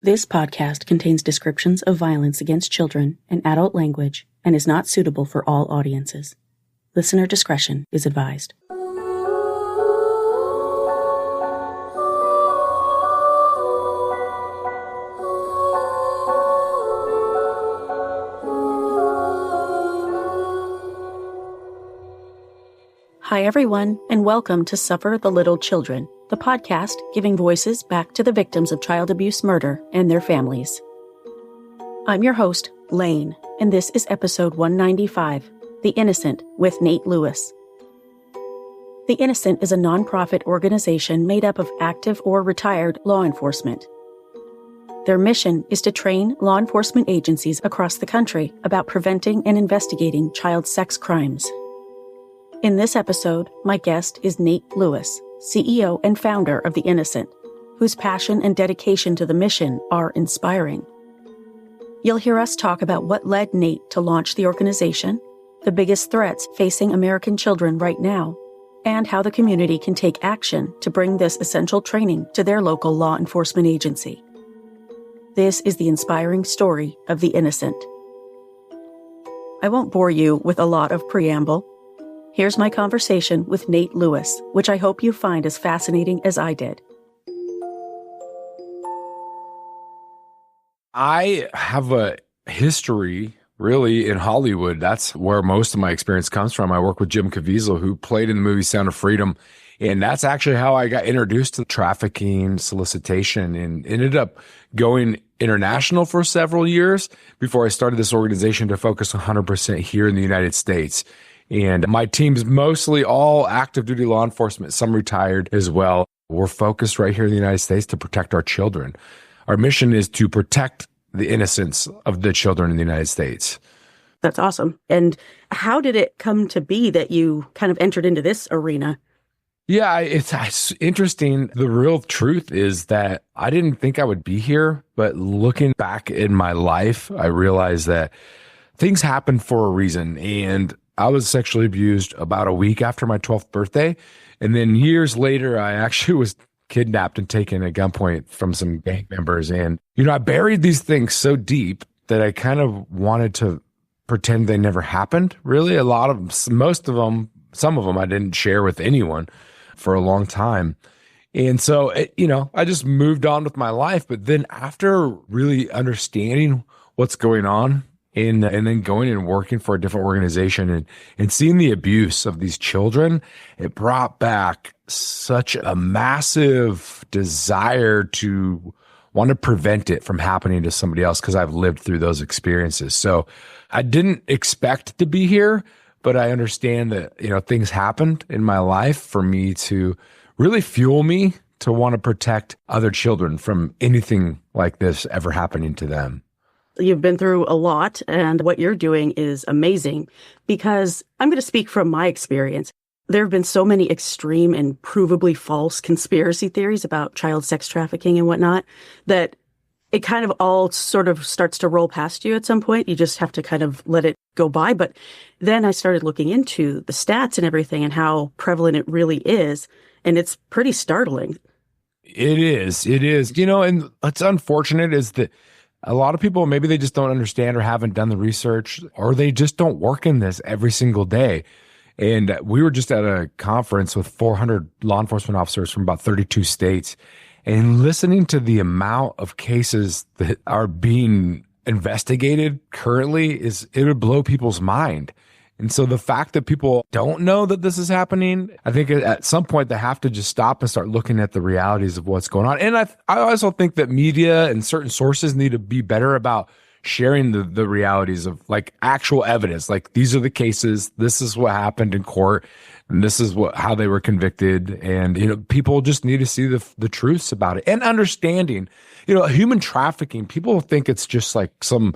This podcast contains descriptions of violence against children and adult language and is not suitable for all audiences. Listener discretion is advised. Hi, everyone, and welcome to Suffer the Little Children, the podcast giving voices back to the victims of child abuse murder and their families. I'm your host, Laine, and this is episode 195, The Innocent, with Nate Lewis. The Innocent is a nonprofit organization made up of active or retired law enforcement. Their mission is to train law enforcement agencies across the country about preventing and investigating child sex crimes. In this episode, my guest is Nate Lewis, CEO and founder of The Innocent, whose passion and dedication to the mission are inspiring. You'll hear us talk about what led Nate to launch the organization, the biggest threats facing American children right now, and how the community can take action to bring this essential training to their local law enforcement agency. This is the inspiring story of The Innocent. I won't bore you with a lot of preamble. Here's my conversation with Nate Lewis, which I hope you find as fascinating as I did. I have a history, really, in Hollywood. That's where most of my experience comes from. I work with Jim Caviezel, who played in the movie Sound of Freedom, and that's actually how I got introduced to trafficking, solicitation, and ended up going international for several years before I started this organization to focus 100% here in the United States. And my team's mostly all active duty law enforcement, some retired as well. We're focused right here in the United States to protect our children. Our mission is to protect the innocence of the children in the United States. That's awesome. And how did it come to be that you kind of entered into this arena? Yeah, it's interesting. The real truth is that I didn't think I would be here, but looking back in my life, I realized that things happen for a reason. And I was sexually abused about a week after my 12th birthday. And then years later, I actually was kidnapped and taken at gunpoint from some gang members. And, I buried these things so deep that I kind of wanted to pretend they never happened. Really, most of them, some of them I didn't share with anyone for a long time. And so, I just moved on with my life. But then after really understanding what's going on, and then going and working for a different organization and seeing the abuse of these children, it brought back such a massive desire to want to prevent it from happening to somebody else because I've lived through those experiences. So I didn't expect to be here, but I understand that, things happened in my life for me to really fuel me to want to protect other children from anything like this ever happening to them. You've been through a lot, and what you're doing is amazing because I'm going to speak from my experience. There have been so many extreme and provably false conspiracy theories about child sex trafficking and whatnot that it kind of all sort of starts to roll past you at some point. You just have to kind of let it go by. But then I started looking into the stats and everything and how prevalent it really is, and it's pretty startling. It is. And what's unfortunate is that a lot of people, maybe they just don't understand or haven't done the research, or they just don't work in this every single day. And we were just at a conference with 400 law enforcement officers from about 32 states, and listening to the amount of cases that are being investigated currently it would blow people's mind. And so the fact that people don't know that this is happening, I think at some point they have to just stop and start looking at the realities of what's going on. And I also think that media and certain sources need to be better about sharing the realities of like actual evidence. Like, these are the cases, this is what happened in court, and this is how they were convicted. And, people just need to see the truths about it and understanding, human trafficking. People think it's just like some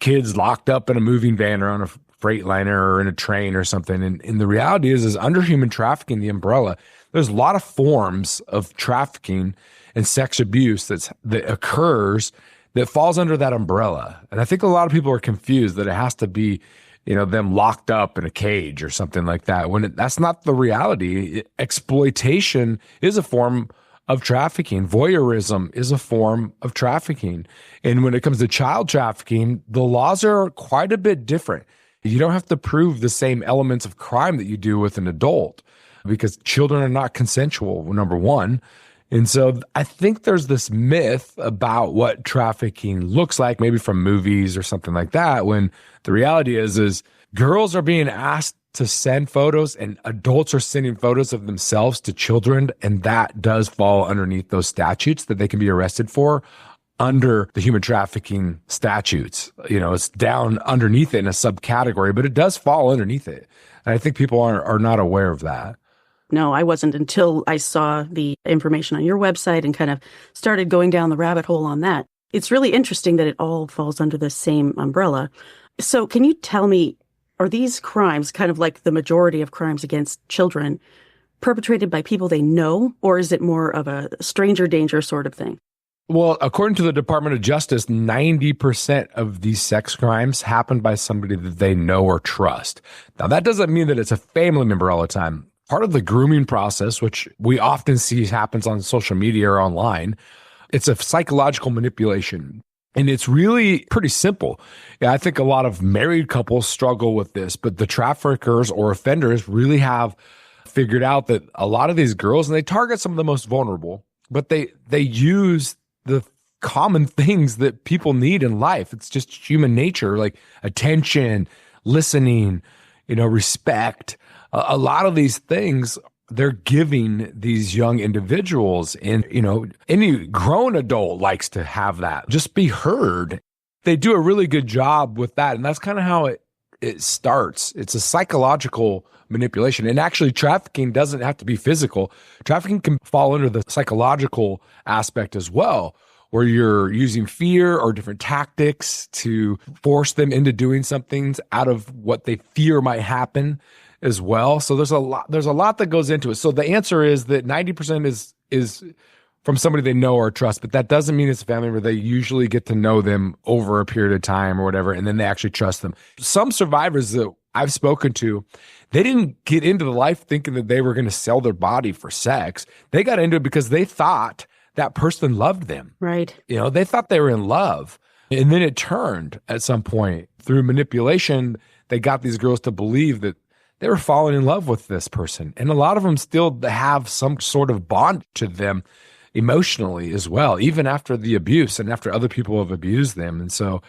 kids locked up in a moving van or on a Freightliner or in a train or something. And the reality is under human trafficking, the umbrella, there's a lot of forms of trafficking and sex abuse that occurs that falls under that umbrella. And I think a lot of people are confused that it has to be, them locked up in a cage or something like that, when that's not the reality. Exploitation is a form of trafficking. Voyeurism is a form of trafficking. And when it comes to child trafficking, the laws are quite a bit different. You don't have to prove the same elements of crime that you do with an adult because children are not consensual, number one. And so I think there's this myth about what trafficking looks like, maybe from movies or something like that, when the reality is girls are being asked to send photos and adults are sending photos of themselves to children. And that does fall underneath those statutes that they can be arrested for under the human trafficking statutes. It's down underneath it in a subcategory, but it does fall underneath it. And I think people are not aware of that. No, I wasn't until I saw the information on your website and kind of started going down the rabbit hole on that. It's really interesting that it all falls under the same umbrella. So can you tell me, are these crimes, kind of like the majority of crimes against children, perpetrated by people they know, or is it more of a stranger danger sort of thing? Well, according to the Department of Justice, 90% of these sex crimes happen by somebody that they know or trust. Now, that doesn't mean that it's a family member all the time. Part of the grooming process, which we often see happens on social media or online, it's a psychological manipulation. And it's really pretty simple. Yeah, I think a lot of married couples struggle with this, but the traffickers or offenders really have figured out that a lot of these girls, and they target some of the most vulnerable, but they use the common things that people need in life. It's just human nature, like attention, listening, respect. A lot of these things they're giving these young individuals. And, any grown adult likes to have that, just be heard. They do a really good job with that. And that's kind of how it starts. It's a psychological manipulation. And actually, trafficking doesn't have to be physical. Trafficking can fall under the psychological aspect as well, where you're using fear or different tactics to force them into doing something out of what they fear might happen as well. So there's a lot that goes into it. So the answer is that 90% is from somebody they know or trust, but that doesn't mean it's a family member. They usually get to know them over a period of time or whatever, and then they actually trust them. Some survivors that I've spoken to, they didn't get into the life thinking that they were going to sell their body for sex. They got into it because they thought that person loved them. Right. They thought they were in love. And then it turned at some point through manipulation. They got these girls to believe that they were falling in love with this person. And a lot of them still have some sort of bond to them emotionally as well, even after the abuse and after other people have abused them. And so,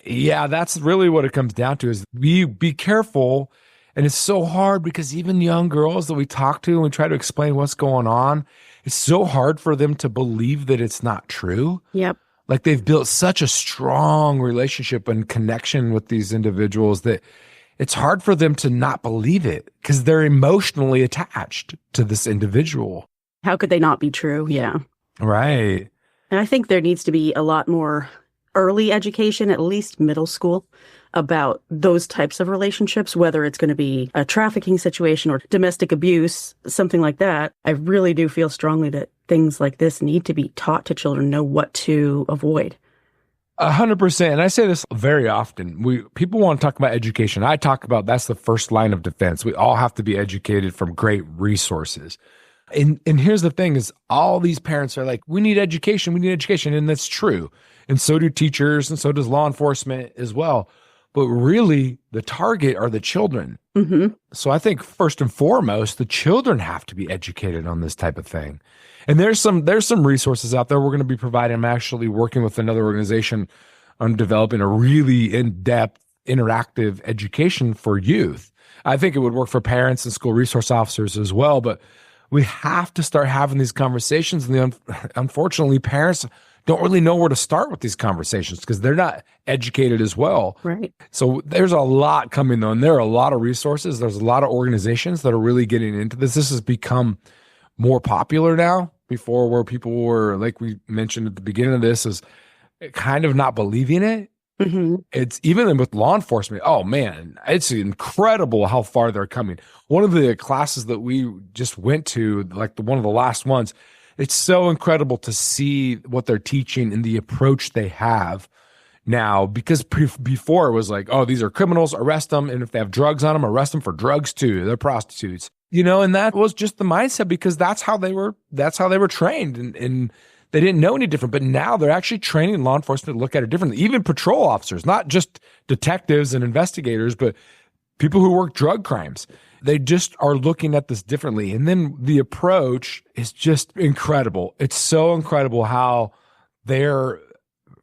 yeah, that's really what it comes down to is be careful. And it's so hard because even young girls that we talk to and we try to explain what's going on, it's so hard for them to believe that it's not true. Yep. Like they've built such a strong relationship and connection with these individuals that it's hard for them to not believe it because they're emotionally attached to this individual. How could they not be true? Yeah. Right. And I think there needs to be a lot more early education, at least middle school, about those types of relationships, whether it's going to be a trafficking situation or domestic abuse, something like that. I really do feel strongly that things like this need to be taught to children, know what to avoid. 100%. And I say this very often. People want to talk about education. I talk about that's the first line of defense. We all have to be educated from great resources. And here's the thing is all these parents are like, we need education. And that's true. And so do teachers and so does law enforcement as well. But really the target are the children. Mm-hmm. So I think first and foremost, the children have to be educated on this type of thing. And there's some resources out there we're going to be providing. I'm actually working with another organization on developing a really in-depth, interactive education for youth. I think it would work for parents and school resource officers as well, but we have to start having these conversations. And unfortunately, parents don't really know where to start with these conversations because they're not educated as well. Right. So there's a lot coming though, and there are a lot of resources. There's a lot of organizations that are really getting into this. This has become more popular now. Before, where people were, like we mentioned at the beginning of this, is kind of not believing it. Mm-hmm. It's even with law enforcement. Oh man, it's incredible how far they're coming. One of the classes that we just went to, like one of the last ones, it's so incredible to see what they're teaching and the approach they have now, because before it was like, oh, these are criminals, arrest them. And if they have drugs on them, arrest them for drugs too. They're prostitutes, and that was just the mindset because that's how they were trained. And they didn't know any different. But now they're actually training law enforcement to look at it differently. Even patrol officers, not just detectives and investigators, but people who work drug crimes. They just are looking at this differently. And then the approach is just incredible. It's so incredible how they're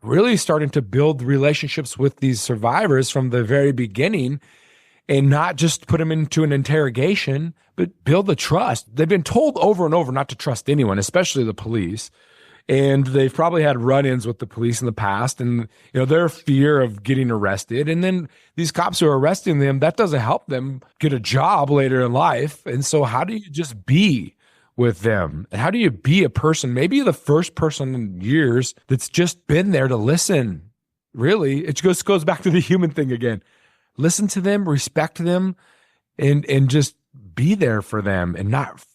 really starting to build relationships with these survivors from the very beginning and not just put them into an interrogation, but build the trust. They've been told over and over not to trust anyone, especially the police. And they've probably had run-ins with the police in the past and, their fear of getting arrested. And then these cops who are arresting them, that doesn't help them get a job later in life. And so how do you just be with them? And how do you be a person, maybe the first person in years that's just been there to listen? Really, it goes back to the human thing again. Listen to them, respect them, and just be there for them and not.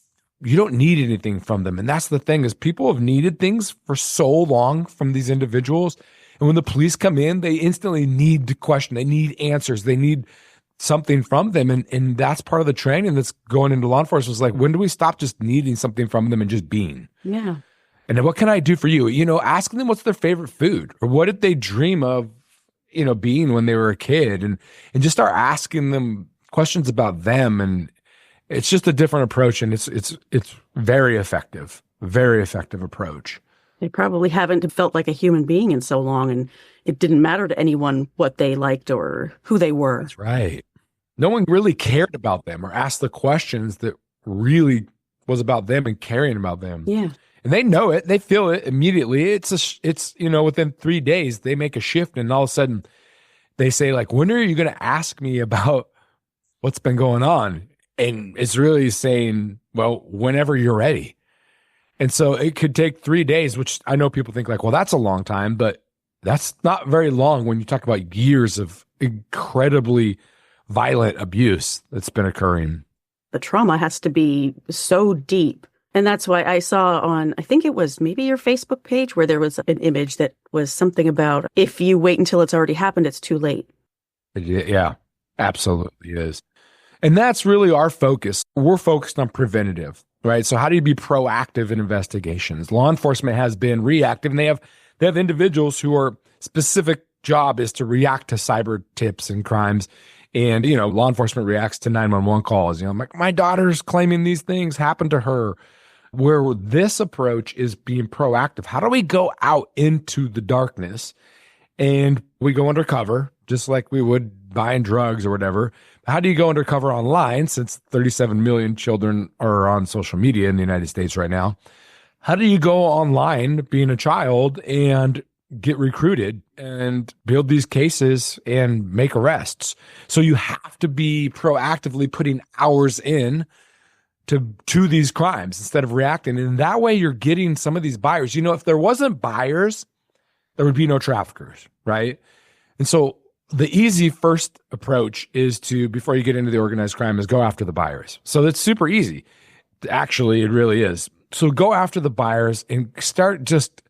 You don't need anything from them. And that's the thing is people have needed things for so long from these individuals. And when the police come in, they instantly need to question. They need answers. They need something from them. And that's part of the training that's going into law enforcement. It's like, when do we stop just needing something from them and just being? Yeah. And then what can I do for you? Asking them what's their favorite food or what did they dream of, being when they were a kid and just start asking them questions about them. And it's just a different approach, and it's very effective approach. They probably haven't felt like a human being in so long, and it didn't matter to anyone what they liked or who they were. That's right. No one really cared about them or asked the questions that really was about them and caring about them. Yeah. And they know it. They feel it immediately. It's within 3 days, they make a shift, and all of a sudden they say, like, when are you going to ask me about what's been going on? And it's really saying, well, whenever you're ready. And so it could take 3 days, which I know people think like, well, that's a long time, but that's not very long when you talk about years of incredibly violent abuse that's been occurring. The trauma has to be so deep. And that's why I saw on, I think it was maybe your Facebook page, where there was an image that was something about if you wait until it's already happened, it's too late. Yeah, absolutely is. And that's really our focus. We're focused on preventative, right? So how do you be proactive in investigations? Law enforcement has been reactive, and they have individuals who are specific job is to react to cyber tips and crimes. And, law enforcement reacts to 911 calls. Like, my daughter's claiming these things happened to her. Where this approach is being proactive. How do we go out into the darkness and we go undercover, just like we would buying drugs or whatever? How do you go undercover online, since 37 million children are on social media in the United States right now? How do you go online being a child and get recruited and build these cases and make arrests? So you have to be proactively putting hours in to these crimes instead of reacting. And that way you're getting some of these buyers. If there wasn't buyers, there would be no traffickers, right? And so the easy first approach is to, before you get into the organized crime, is go after the buyers. So that's super easy. Actually, it really is. So go after the buyers and start just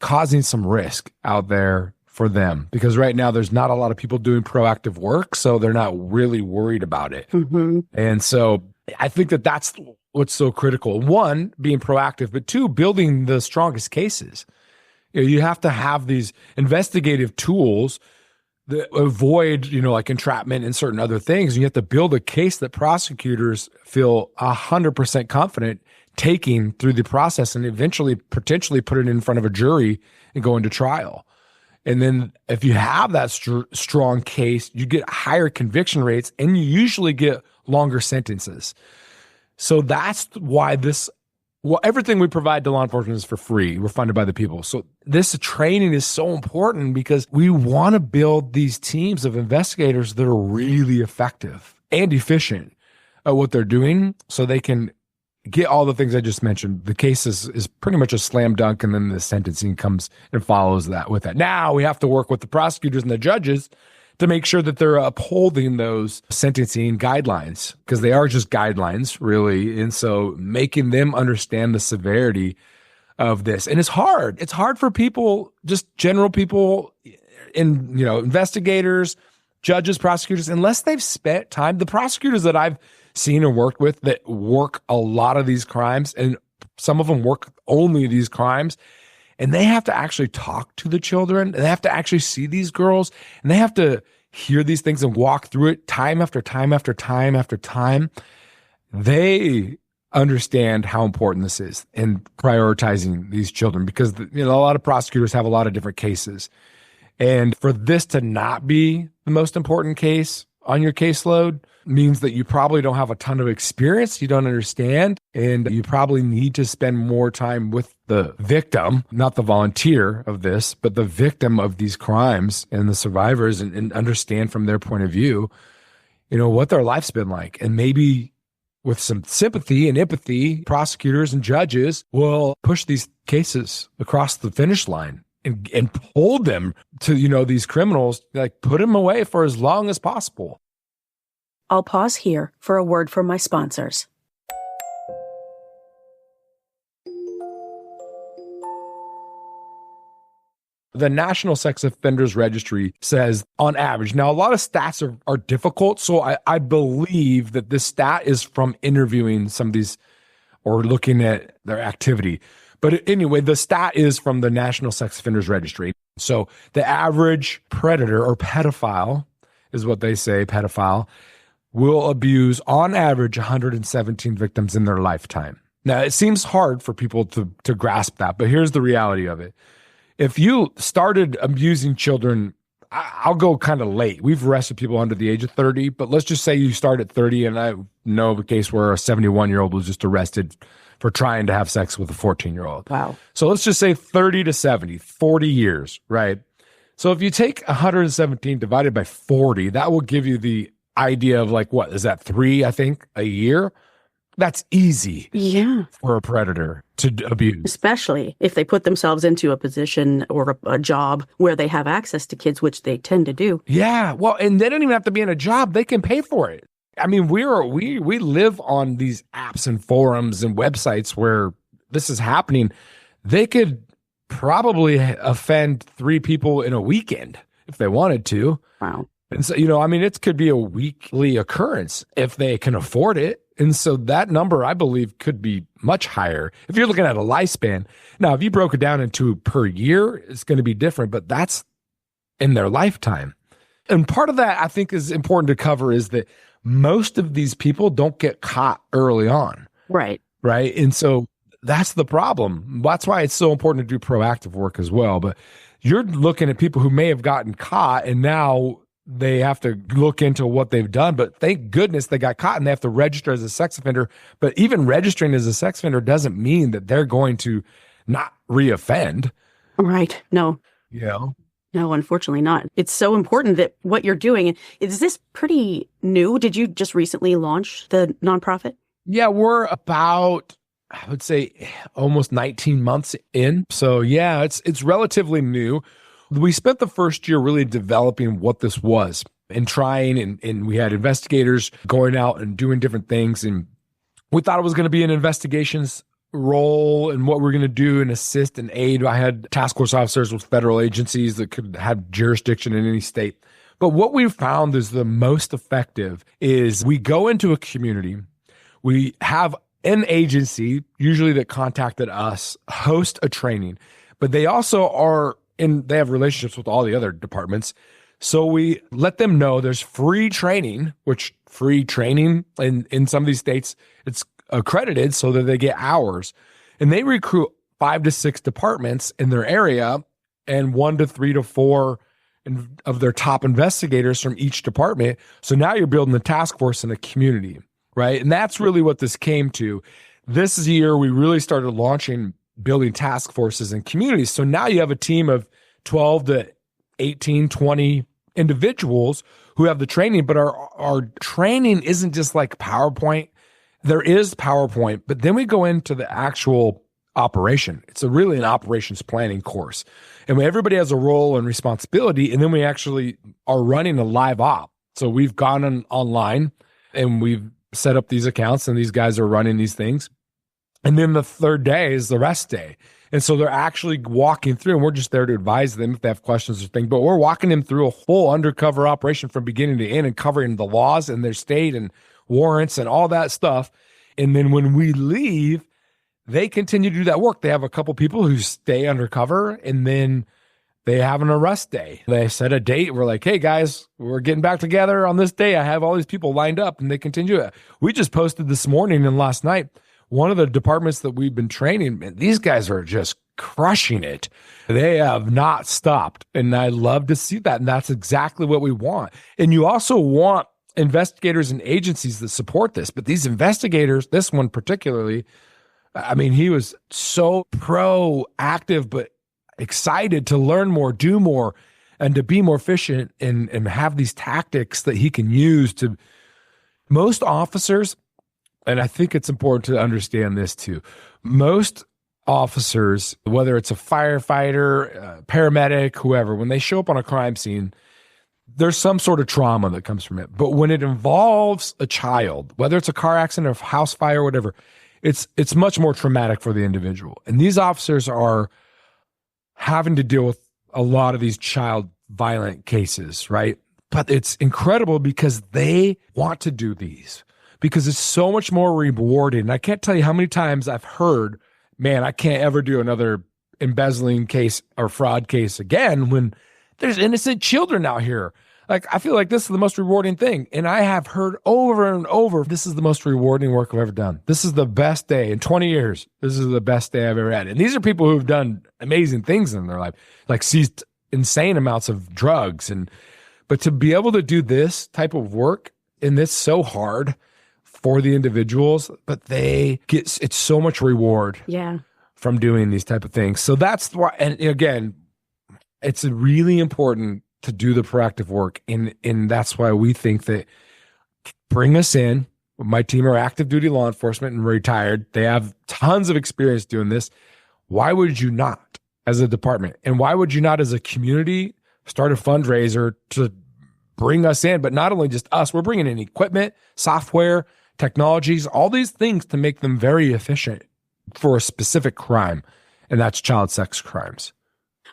causing some risk out there for them, because right now there's not a lot of people doing proactive work, so they're not really worried about it. Mm-hmm. And so I think that's what's so critical. One, being proactive, but two, building the strongest cases. You have to have these investigative tools that avoid, like entrapment and certain other things. And you have to build a case that prosecutors feel 100% confident taking through the process and eventually potentially put it in front of a jury and go into trial. And then if you have that strong case, you get higher conviction rates and you usually get longer sentences. So that's why everything we provide to law enforcement is for free. We're funded by the people. So this training is so important because we want to build these teams of investigators that are really effective and efficient at what they're doing, so they can get all the things I just mentioned. The case is pretty much a slam dunk, and then the sentencing comes and follows that with that. Now we have to work with the prosecutors and the judges to make sure that they're upholding those sentencing guidelines, because they are just guidelines, really. And so making them understand the severity of this. And it's hard. It's hard for people, just general people, investigators, judges, prosecutors, unless they've spent time, the prosecutors that I've seen and worked with that work a lot of these crimes, and some of them work only these crimes, and they have to actually talk to the children, and they have to actually see these girls, and they have to hear these things and walk through it time after time after time after time. They understand how important this is in prioritizing these children, because a lot of prosecutors have a lot of different cases. And for this to not be the most important case on your caseload means that you probably don't have a ton of experience, you don't understand, and you probably need to spend more time with the victim, not the volunteer of this, but the victim of these crimes and the survivors, and understand from their point of view, what their life's been like. And maybe with some sympathy and empathy, prosecutors and judges will push these cases across the finish line and hold them to, these criminals, like put them away for as long as possible. I'll pause here for a word from my sponsors. The National Sex Offenders Registry says on average, now a lot of stats are difficult, so I believe that this stat is from interviewing some of these or looking at their activity. But anyway, the stat is from the National Sex Offenders Registry. So the average predator or pedophile is what they say, pedophile, will abuse on average 117 victims in their lifetime. Now, it seems hard for people to grasp that, but here's the reality of it. If you started abusing children, I'll go kind of late. We've arrested people under the age of 30, but let's just say you start at 30, and I know of a case where a 71-year-old was just arrested for trying to have sex with a 14-year-old. Wow. So let's just say 30 to 70, 40 years, right? So if you take 117 divided by 40, that will give you the idea of what is that, 3, I think, a year? That's easy. Yeah. For a predator to abuse. Especially if they put themselves into a position or a job where they have access to kids, which they tend to do. Yeah. Well, and they don't even have to be in a job. They can pay for it. I mean, we live on these apps and forums and websites where this is happening. They could probably offend 3 people in a weekend if they wanted to. Wow. And so, it could be a weekly occurrence if they can afford it. And so that number, I believe, could be much higher if you're looking at a lifespan. Now, if you broke it down into per year, it's going to be different, but that's in their lifetime. And part of that, I think, is important to cover is that most of these people don't get caught early on. Right. Right. And so that's the problem. That's why it's so important to do proactive work as well. But you're looking at people who may have gotten caught, and now they have to look into what they've done. But thank goodness they got caught and they have to register as a sex offender. But even registering as a sex offender doesn't mean that they're going to not reoffend. Right. No. No, unfortunately not. It's so important that what you're doing. Is this pretty new? Did you just recently launch the nonprofit? Yeah, we're about, I would say, almost 19 months in. So yeah, it's relatively new. We spent the first year really developing what this was and trying, and we had investigators going out and doing different things. And we thought it was going to be an investigations role and what we're going to do and assist and aid. I had task force officers with federal agencies that could have jurisdiction in any state. But what we found is the most effective is we go into a community, we have an agency, usually that contacted us, host a training, but they also are they have relationships with all the other departments. So we let them know there's free training, which free training in some of these states, it's accredited so that they get hours. And they recruit 5 to 6 departments in their area and 1 to 3 to 4 of their top investigators from each department. So now you're building a task force in a community, right? And that's really what this came to. This year, we really started building task forces in communities. So now you have a team of 12 to 18, 20 individuals who have the training, but our training isn't just like PowerPoint. There is PowerPoint, but then we go into the actual operation. It's really an operations planning course. And everybody has a role and responsibility, and then we actually are running a live op. So we've gone online and we've set up these accounts, and these guys are running these things. And then the third day is the rest day. And so they're actually walking through, and we're just there to advise them if they have questions or things. But we're walking them through a whole undercover operation from beginning to end and covering the laws in their state and warrants and all that stuff. And then when we leave, they continue to do that work. They have a couple people who stay undercover, and then they have an arrest day. They set a date. We're like, hey, guys, we're getting back together on this day. I have all these people lined up, and they continue it. We just posted this morning and last night, one of the departments that we've been training, man, these guys are just crushing it. They have not stopped. And I love to see that. And that's exactly what we want. And you also want investigators and agencies that support this. But these investigators, this one particularly, I mean, he was so proactive, but excited to learn more, do more, and to be more efficient and have these tactics that he can use to most officers. And I think it's important to understand this too. Most officers, whether it's a firefighter, paramedic, whoever, when they show up on a crime scene, there's some sort of trauma that comes from it. But when it involves a child, whether it's a car accident or a house fire or whatever, it's much more traumatic for the individual. And these officers are having to deal with a lot of these child violent cases, right? But it's incredible because they want to do these, because it's so much more rewarding. And I can't tell you how many times I've heard, man, I can't ever do another embezzling case or fraud case again when there's innocent children out here. Like, I feel like this is the most rewarding thing. And I have heard over and over, this is the most rewarding work I've ever done. This is the best day in 20 years. This is the best day I've ever had. And these are people who've done amazing things in their life, like seized insane amounts of drugs. But to be able to do this type of work, and it's so hard for the individuals, but it's so much reward from doing these type of things. So that's why, and again, it's really important to do the proactive work. And that's why we think that bring us in. My team are active duty law enforcement and retired. They have tons of experience doing this. Why would you not as a department? And why would you not as a community start a fundraiser to bring us in? But not only just us, we're bringing in equipment, software, technologies, all these things to make them very efficient for a specific crime. And that's child sex crimes.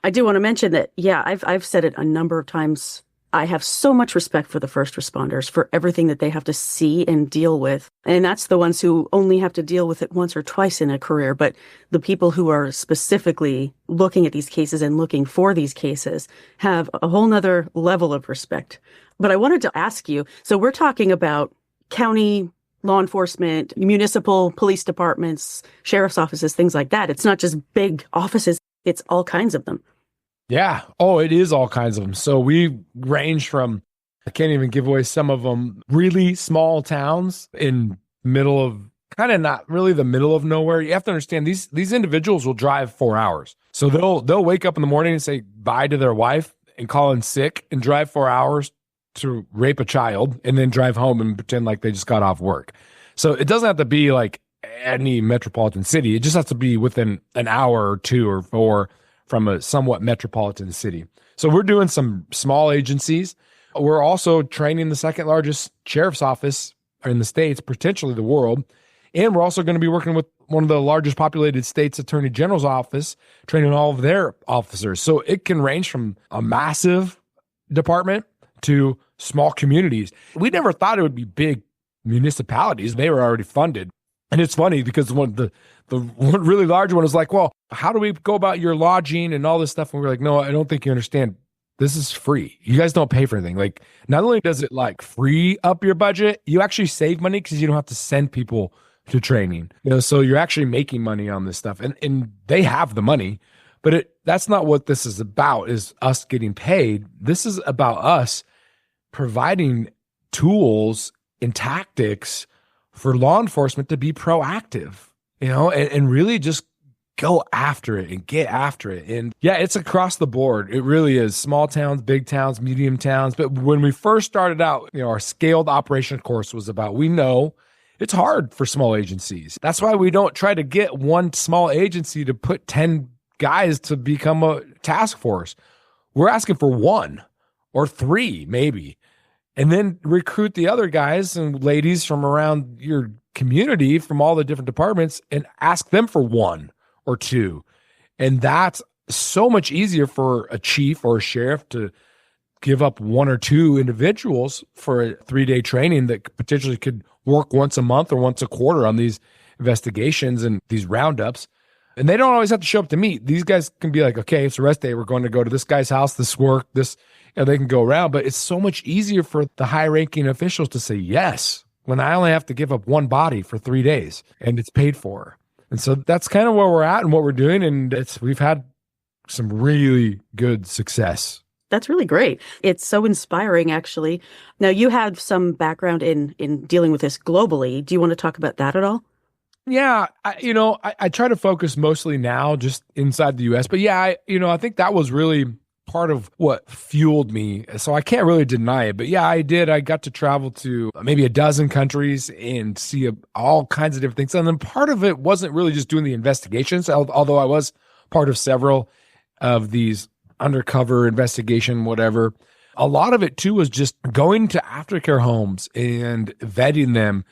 I do want to mention that, I've said it a number of times. I have so much respect for the first responders, for everything that they have to see and deal with. And that's the ones who only have to deal with it once or twice in a career. But the people who are specifically looking at these cases and looking for these cases have a whole nother level of respect. But I wanted to ask you, so we're talking about county law enforcement, municipal police departments, sheriff's offices, things like that. It's not just big offices. It's all kinds of them. Yeah. Oh, it is all kinds of them. So we range from, I can't even give away some of them, really small towns in middle of, kind of not really the middle of nowhere. You have to understand these individuals will drive 4 hours. So they'll wake up in the morning and say bye to their wife and call in sick and drive 4 hours to rape a child and then drive home and pretend like they just got off work. So it doesn't have to be like any metropolitan city. It just has to be within an hour or 2 or 4 from a somewhat metropolitan city. So we're doing some small agencies. We're also training the second largest sheriff's office in the States, potentially the world. And we're also going to be working with one of the largest populated states' attorney general's office, training all of their officers. So it can range from a massive department to small communities. We never thought it would be big municipalities. They were already funded. And it's funny because the one really large one is like, well, how do we go about your lodging and all this stuff? And we're like, no, I don't think you understand. This is free. You guys don't pay for anything. Like, not only does it like free up your budget, you actually save money because you don't have to send people to training. So you're actually making money on this stuff. And they have the money, but that's not what this is about, is us getting paid. This is about us providing tools and tactics for law enforcement to be proactive, and really just go after it and get after it. And yeah, it's across the board. It really is. Small towns, big towns, medium towns. But when we first started out, our scaled operation course was about, we know it's hard for small agencies. That's why we don't try to get one small agency to put 10 guys to become a task force. We're asking for 1 or 3, maybe. And then recruit the other guys and ladies from around your community, from all the different departments, and ask them for 1 or 2. And that's so much easier for a chief or a sheriff to give up one or two individuals for a 3-day training that potentially could work once a month or once a quarter on these investigations and these roundups. And they don't always have to show up to meet. These guys can be like, okay, it's a rest day. We're going to go to this guy's house, this work, this, they can go around. But it's so much easier for the high ranking officials to say yes when I only have to give up one body for 3 days and it's paid for. And so that's kind of where we're at and what we're doing. And we've had some really good success. That's really great. It's so inspiring, actually. Now, you have some background in dealing with this globally. Do you want to talk about that at all? Yeah, I try to focus mostly now just inside the U.S. But yeah, I think that was really part of what fueled me. So I can't really deny it. But yeah, I did. I got to travel to maybe a dozen countries and see all kinds of different things. And then part of it wasn't really just doing the investigations, although I was part of several of these undercover investigation, whatever. A lot of it too was just going to aftercare homes and vetting them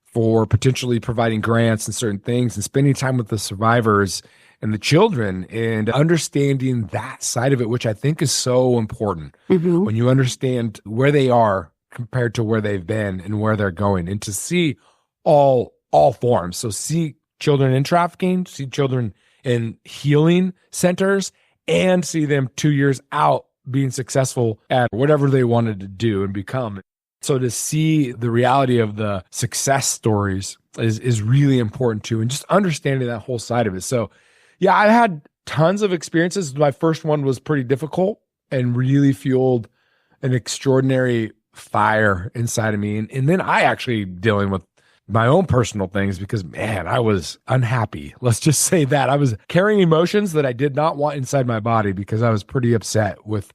for potentially providing grants and certain things and spending time with the survivors and the children and understanding that side of it, which I think is so important. Mm-hmm. When you understand where they are compared to where they've been and where they're going, and to see all forms. So see children in trafficking, see children in healing centers, and see them 2 years out being successful at whatever they wanted to do and become. So to see the reality of the success stories is really important too, and just understanding that whole side of it. So yeah, I had tons of experiences. My first one was pretty difficult and really fueled an extraordinary fire inside of me. And then I actually dealing with my own personal things because, man, I was unhappy. Let's just say that. I was carrying emotions that I did not want inside my body because I was pretty upset with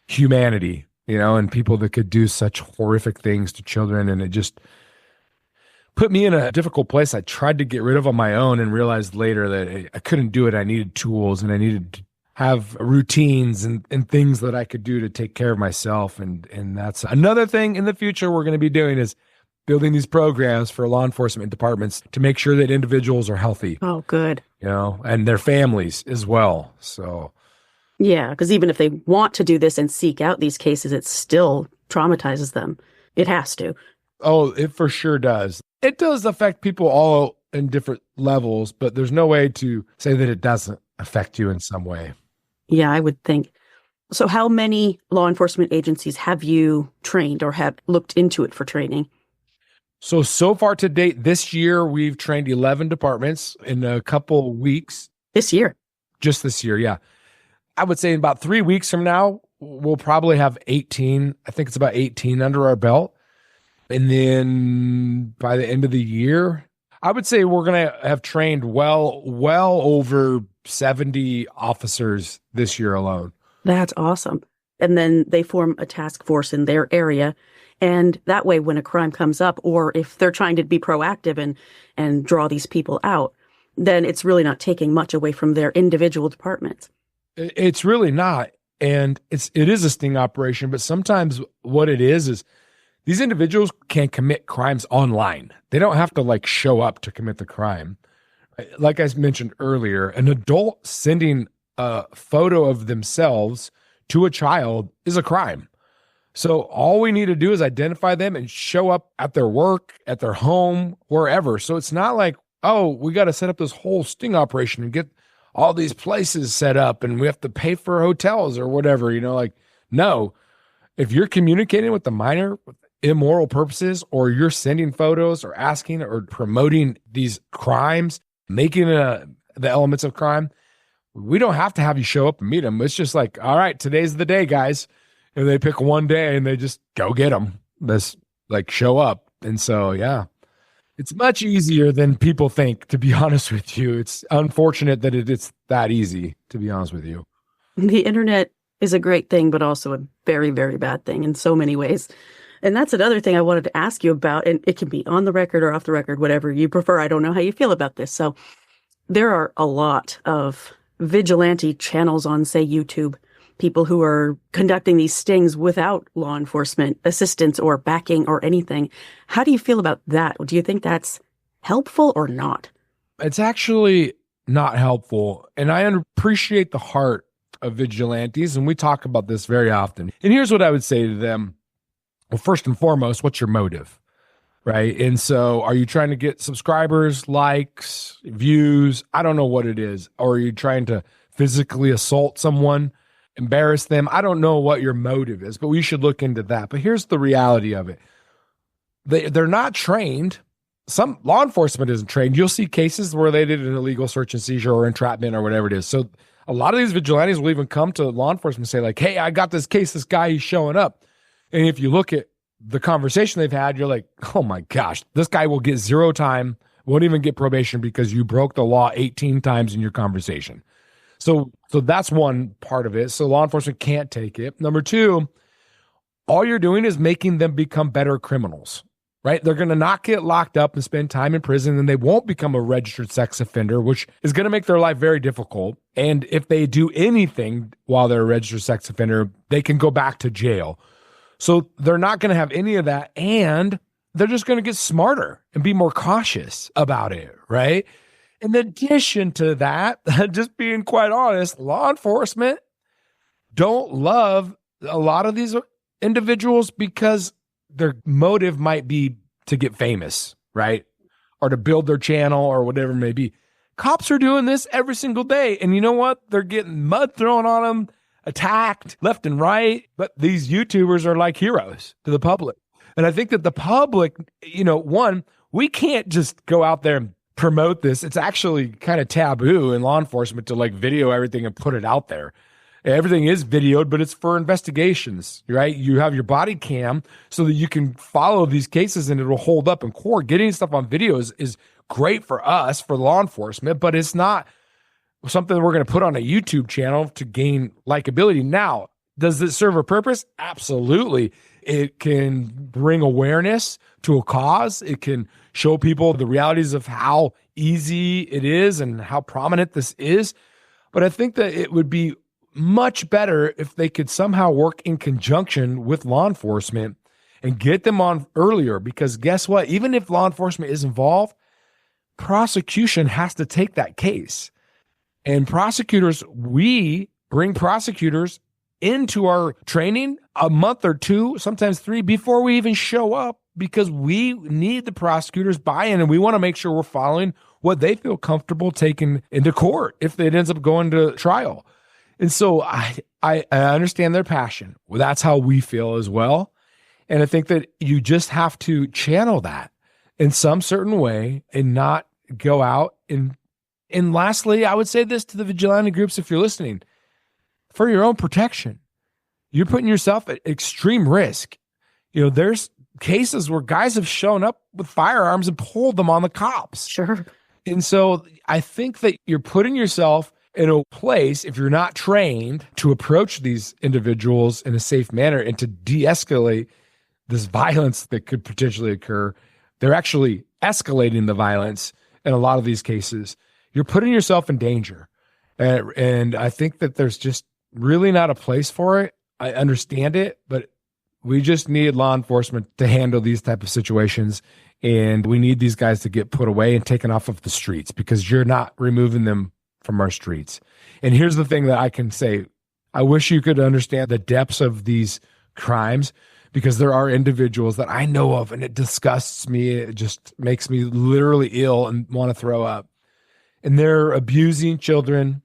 humanity, and people that could do such horrific things to children. And it just put me in a difficult place. I tried to get rid of on my own and realized later that I couldn't do it. I needed tools and I needed to have routines and things that I could do to take care of myself. And that's another thing in the future we're going to be doing is building these programs for law enforcement departments to make sure that individuals are healthy. Oh, good. And their families as well. So, yeah, because even if they want to do this and seek out these cases, it still traumatizes them. It has to. Oh, it for sure does. It does affect people all in different levels, but there's no way to say that it doesn't affect you in some way. Yeah, I would think. So how many law enforcement agencies have you trained or have looked into it for training? So far to date, this year, we've trained 11 departments in a couple weeks. This year? Just this year, yeah. I would say in about 3 weeks from now, we'll probably have 18. I think it's about 18 under our belt. And then by the end of the year, I would say we're going to have trained well over 70 officers this year alone. That's awesome. And then they form a task force in their area. And that way, when a crime comes up, or if they're trying to be proactive and draw these people out, then it's really not taking much away from their individual departments. It's really not. And it is a sting operation, but sometimes what it is these individuals can commit crimes online. They don't have to show up to commit the crime. Like I mentioned earlier, an adult sending a photo of themselves to a child is a crime. So all we need to do is identify them and show up at their work, at their home, wherever. So it's not like, oh, we got to set up this whole sting operation and get all these places set up and we have to pay for hotels or whatever, no. If you're communicating with the minor with immoral purposes, or you're sending photos or asking or promoting these crimes, making the elements of crime, we don't have to have you show up and meet them. It's just all right, today's the day, guys. And they pick one day and they just go get them. This show up. And so, yeah, it's much easier than people think, to be honest with you. It's unfortunate that it's that easy, to be honest with you. The internet is a great thing, but also a very, very bad thing in so many ways. And that's another thing I wanted to ask you about, and it can be on the record or off the record, whatever you prefer. I don't know how you feel about this. So there are a lot of vigilante channels on, say, YouTube, people who are conducting these stings without law enforcement assistance or backing or anything. How do you feel about that? Do you think that's helpful or not? It's actually not helpful. And I appreciate the heart of vigilantes, and we talk about this very often. And here's what I would say to them. Well, first and foremost, what's your motive? Right. And so are you trying to get subscribers, likes, views? I don't know what it is. Or are you trying to physically assault someone, embarrass them? I don't know what your motive is, but we should look into that. But here's the reality of it. They're not trained. Some law enforcement isn't trained. You'll see cases where they did an illegal search and seizure or entrapment or whatever it is. So a lot of these vigilantes will even come to law enforcement and say like, hey, I got this case, this guy, he's showing up. And if you look at the conversation they've had, you're like, oh my gosh, this guy will get 0 time, won't even get probation because you broke the law 18 times in your conversation. So that's one part of it. So law enforcement can't take it. Number 2, all you're doing is making them become better criminals, right? They're going to not get locked up and spend time in prison, and they won't become a registered sex offender, which is going to make their life very difficult. And if they do anything while they're a registered sex offender, they can go back to jail. So they're not going to have any of that, and they're just going to get smarter and be more cautious about it, right? In addition to that, just being quite honest, law enforcement don't love a lot of these individuals because their motive might be to get famous, right? Or to build their channel or whatever it may be. Cops are doing this every single day, and you know what? They're getting mud thrown on them, attacked left and right, but these YouTubers are like heroes to the public. And I think that the public, one, we can't just go out there and promote this. It's actually kind of taboo in law enforcement to like video everything and put it out there. Everything is videoed, but it's for investigations, right? You have your body cam so that you can follow these cases and it'll hold up in court. Getting stuff on video is great for us, for law enforcement, but it's not something that we're going to put on a YouTube channel to gain likability. Now, does it serve a purpose? Absolutely. It can bring awareness to a cause. It can show people the realities of how easy it is and how prominent this is. But I think that it would be much better if they could somehow work in conjunction with law enforcement and get them on earlier, because guess what? Even if law enforcement is involved, prosecution has to take that case. And prosecutors, we bring prosecutors into our training a month or 2, sometimes 3 before we even show up, because we need the prosecutors' buy-in and we want to make sure we're following what they feel comfortable taking into court if it ends up going to trial. And so I understand their passion. Well, that's how we feel as well. And I think that you just have to channel that in some certain way and not go out and lastly, I would say this to the vigilante groups, if you're listening, for your own protection, you're putting yourself at extreme risk. There's cases where guys have shown up with firearms and pulled them on the cops. Sure. And so I think that you're putting yourself in a place, if you're not trained to approach these individuals in a safe manner and to de-escalate this violence that could potentially occur. They're actually escalating the violence in a lot of these cases. You're putting yourself in danger. And I think that there's just really not a place for it. I understand it, but we just need law enforcement to handle these type of situations. And we need these guys to get put away and taken off of the streets, because you're not removing them from our streets. And here's the thing that I can say. I wish you could understand the depths of these crimes, because there are individuals that I know of and it disgusts me. It just makes me literally ill and want to throw up. And they're abusing children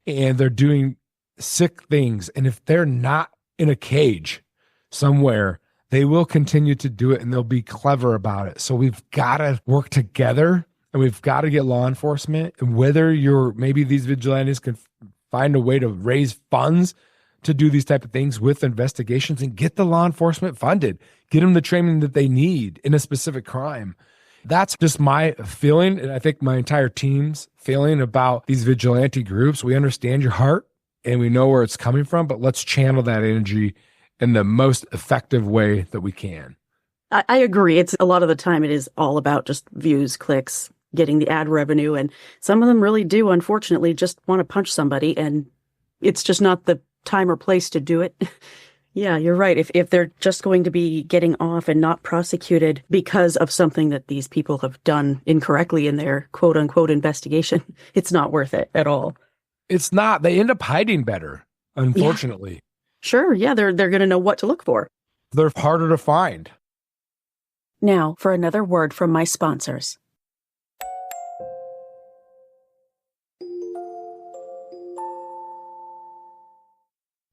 and they're doing sick things. And if they're not in a cage somewhere, they will continue to do it and they'll be clever about it. So we've got to work together and we've got to get law enforcement. And whether maybe these vigilantes can find a way to raise funds to do these type of things with investigations and get the law enforcement funded, get them the training that they need in a specific crime. That's just my feeling, and I think my entire team's feeling about these vigilante groups. We understand your heart, and we know where it's coming from, but let's channel that energy in the most effective way that we can. I agree. It's a lot of the time it is all about just views, clicks, getting the ad revenue, and some of them really do, unfortunately, just want to punch somebody, and it's just not the time or place to do it. Yeah, you're right. If they're just going to be getting off and not prosecuted because of something that these people have done incorrectly in their quote unquote investigation, it's not worth it at all. It's not. They end up hiding better, unfortunately. Yeah. Sure, yeah, they're going to know what to look for. They're harder to find. Now for another word from my sponsors.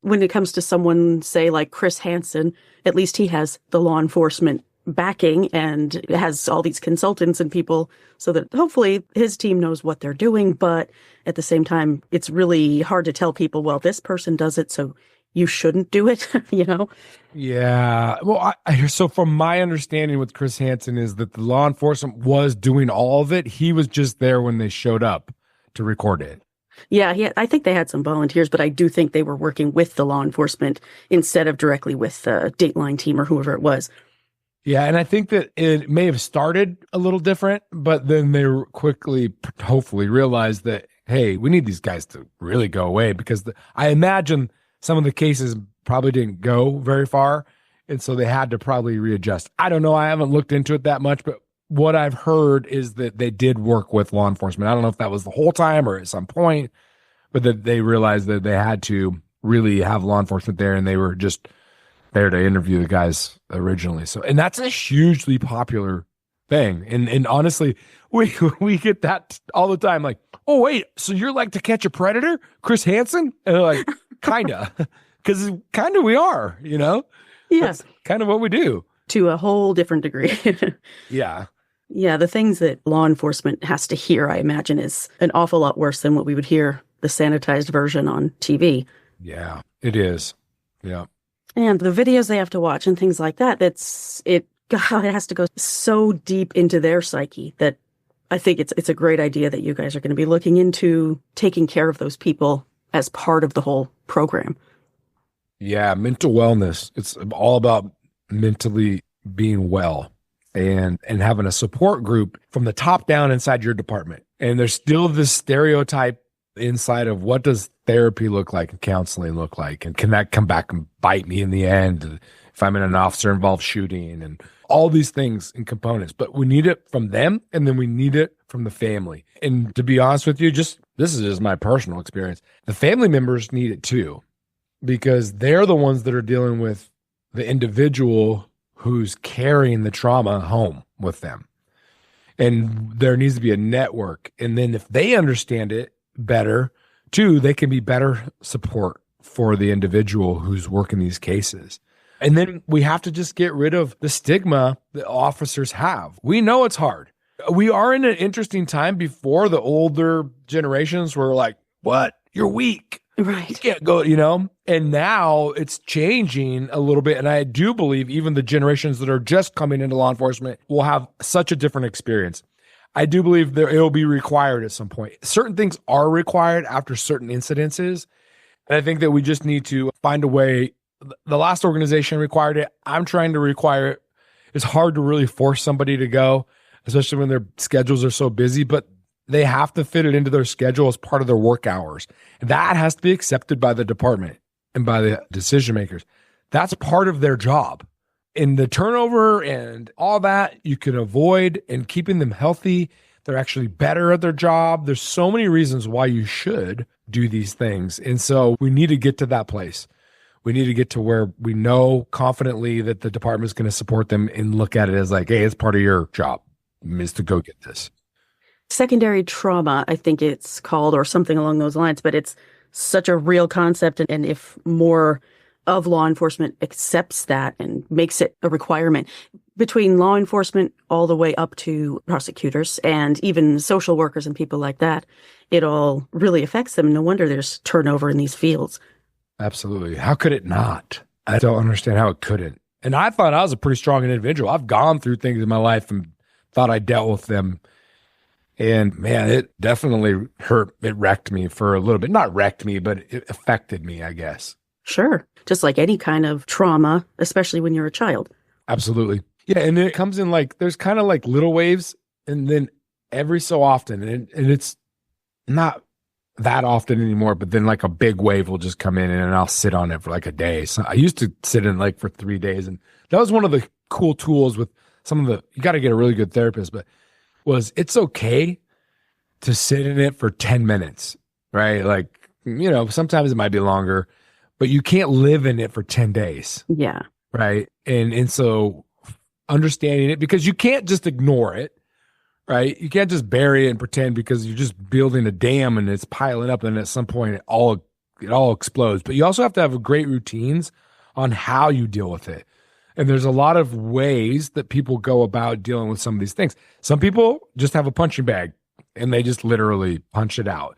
When it comes to someone, say, like Chris Hansen, at least he has the law enforcement backing and has all these consultants and people so that hopefully his team knows what they're doing. But at the same time, it's really hard to tell people, well, this person does it, so you shouldn't do it, you know? Yeah. Well, so from my understanding with Chris Hansen is that the law enforcement was doing all of it. He was just there when they showed up to record it. Yeah, I think they had some volunteers, but I do think they were working with the law enforcement instead of directly with the Dateline team or whoever it was. Yeah, and I think that it may have started a little different, but then they quickly, hopefully, realized that, hey, we need these guys to really go away because I imagine some of the cases probably didn't go very far, and so they had to probably readjust. I don't know. I haven't looked into it that much, but what I've heard is that they did work with law enforcement. I don't know if that was the whole time or at some point, but that they realized that they had to really have law enforcement there, and they were just there to interview the guys originally. So, and that's a hugely popular thing. And honestly, we get that all the time. Like, oh wait, so you're like To Catch a Predator, Chris Hansen? And they're like, kinda, because kinda we are, you know? Yes, that's kind of what we do to a whole different degree. Yeah. Yeah, the things that law enforcement has to hear, I imagine, is an awful lot worse than what we would hear the sanitized version on TV. Yeah, it is. Yeah. And the videos they have to watch and things like that, it has to go so deep into their psyche that I think it's a great idea that you guys are going to be looking into taking care of those people as part of the whole program. Yeah, mental wellness. It's all about mentally being well. And having a support group from the top down inside your department. And there's still this stereotype inside of what does therapy look like and counseling look like? And can that come back and bite me in the end if I'm in an officer involved shooting and all these things and components. But we need it from them, and then we need it from the family. And to be honest with you, this is just my personal experience. The family members need it too, because they're the ones that are dealing with the individual who's carrying the trauma home with them. And there needs to be a network. And then if they understand it better, too, they can be better support for the individual who's working these cases. And then we have to just get rid of the stigma that officers have. We know it's hard. We are in an interesting time before the older generations were like, what? You're weak. Right. You can't go, you know? And now it's changing a little bit. And I do believe even the generations that are just coming into law enforcement will have such a different experience. I do believe it will be required at some point. Certain things are required after certain incidences. And I think that we just need to find a way. The last organization required it. I'm trying to require it. It's hard to really force somebody to go, especially when their schedules are so busy, but they have to fit it into their schedule as part of their work hours. And that has to be accepted by the department and by the decision makers. That's part of their job. And the turnover and all that you can avoid, and keeping them healthy. They're actually better at their job. There's so many reasons why you should do these things. And so we need to get to that place. We need to get to where we know confidently that the department is going to support them and look at it as like, hey, it's part of your job is to go get this. Secondary trauma, I think it's called, or something along those lines, but it's such a real concept. And if more of law enforcement accepts that and makes it a requirement, between law enforcement all the way up to prosecutors and even social workers and people like that, it all really affects them. No wonder there's turnover in these fields. Absolutely. How could it not? I don't understand how it couldn't. And I thought I was a pretty strong individual. I've gone through things in my life and thought I dealt with them. And man, it definitely hurt. It wrecked me for a little bit. Not wrecked me, but it affected me, I guess. Sure. Just like any kind of trauma, especially when you're a child. Absolutely. Yeah. And it comes in like, there's kind of like little waves, and then every so often, and it's not that often anymore, but then like a big wave will just come in and I'll sit on it for like a day. So I used to sit in like for 3 days, and that was one of the cool tools with some of the, you got to get a really good therapist, but it's okay to sit in it for 10 minutes, right? Like, sometimes it might be longer, but you can't live in it for 10 days. Yeah. Right. And so understanding it, because you can't just ignore it, right? You can't just bury it and pretend because you're just building a dam and it's piling up, and at some point it all explodes. But you also have to have great routines on how you deal with it. And there's a lot of ways that people go about dealing with some of these things. Some people just have a punching bag and they just literally punch it out.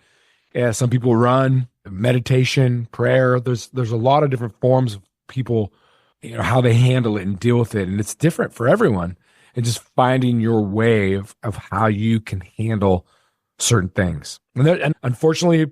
Yeah, some people run, meditation, prayer. There's a lot of different forms of people, how they handle it and deal with it. And it's different for everyone. And just finding your way of how you can handle certain things. And unfortunately,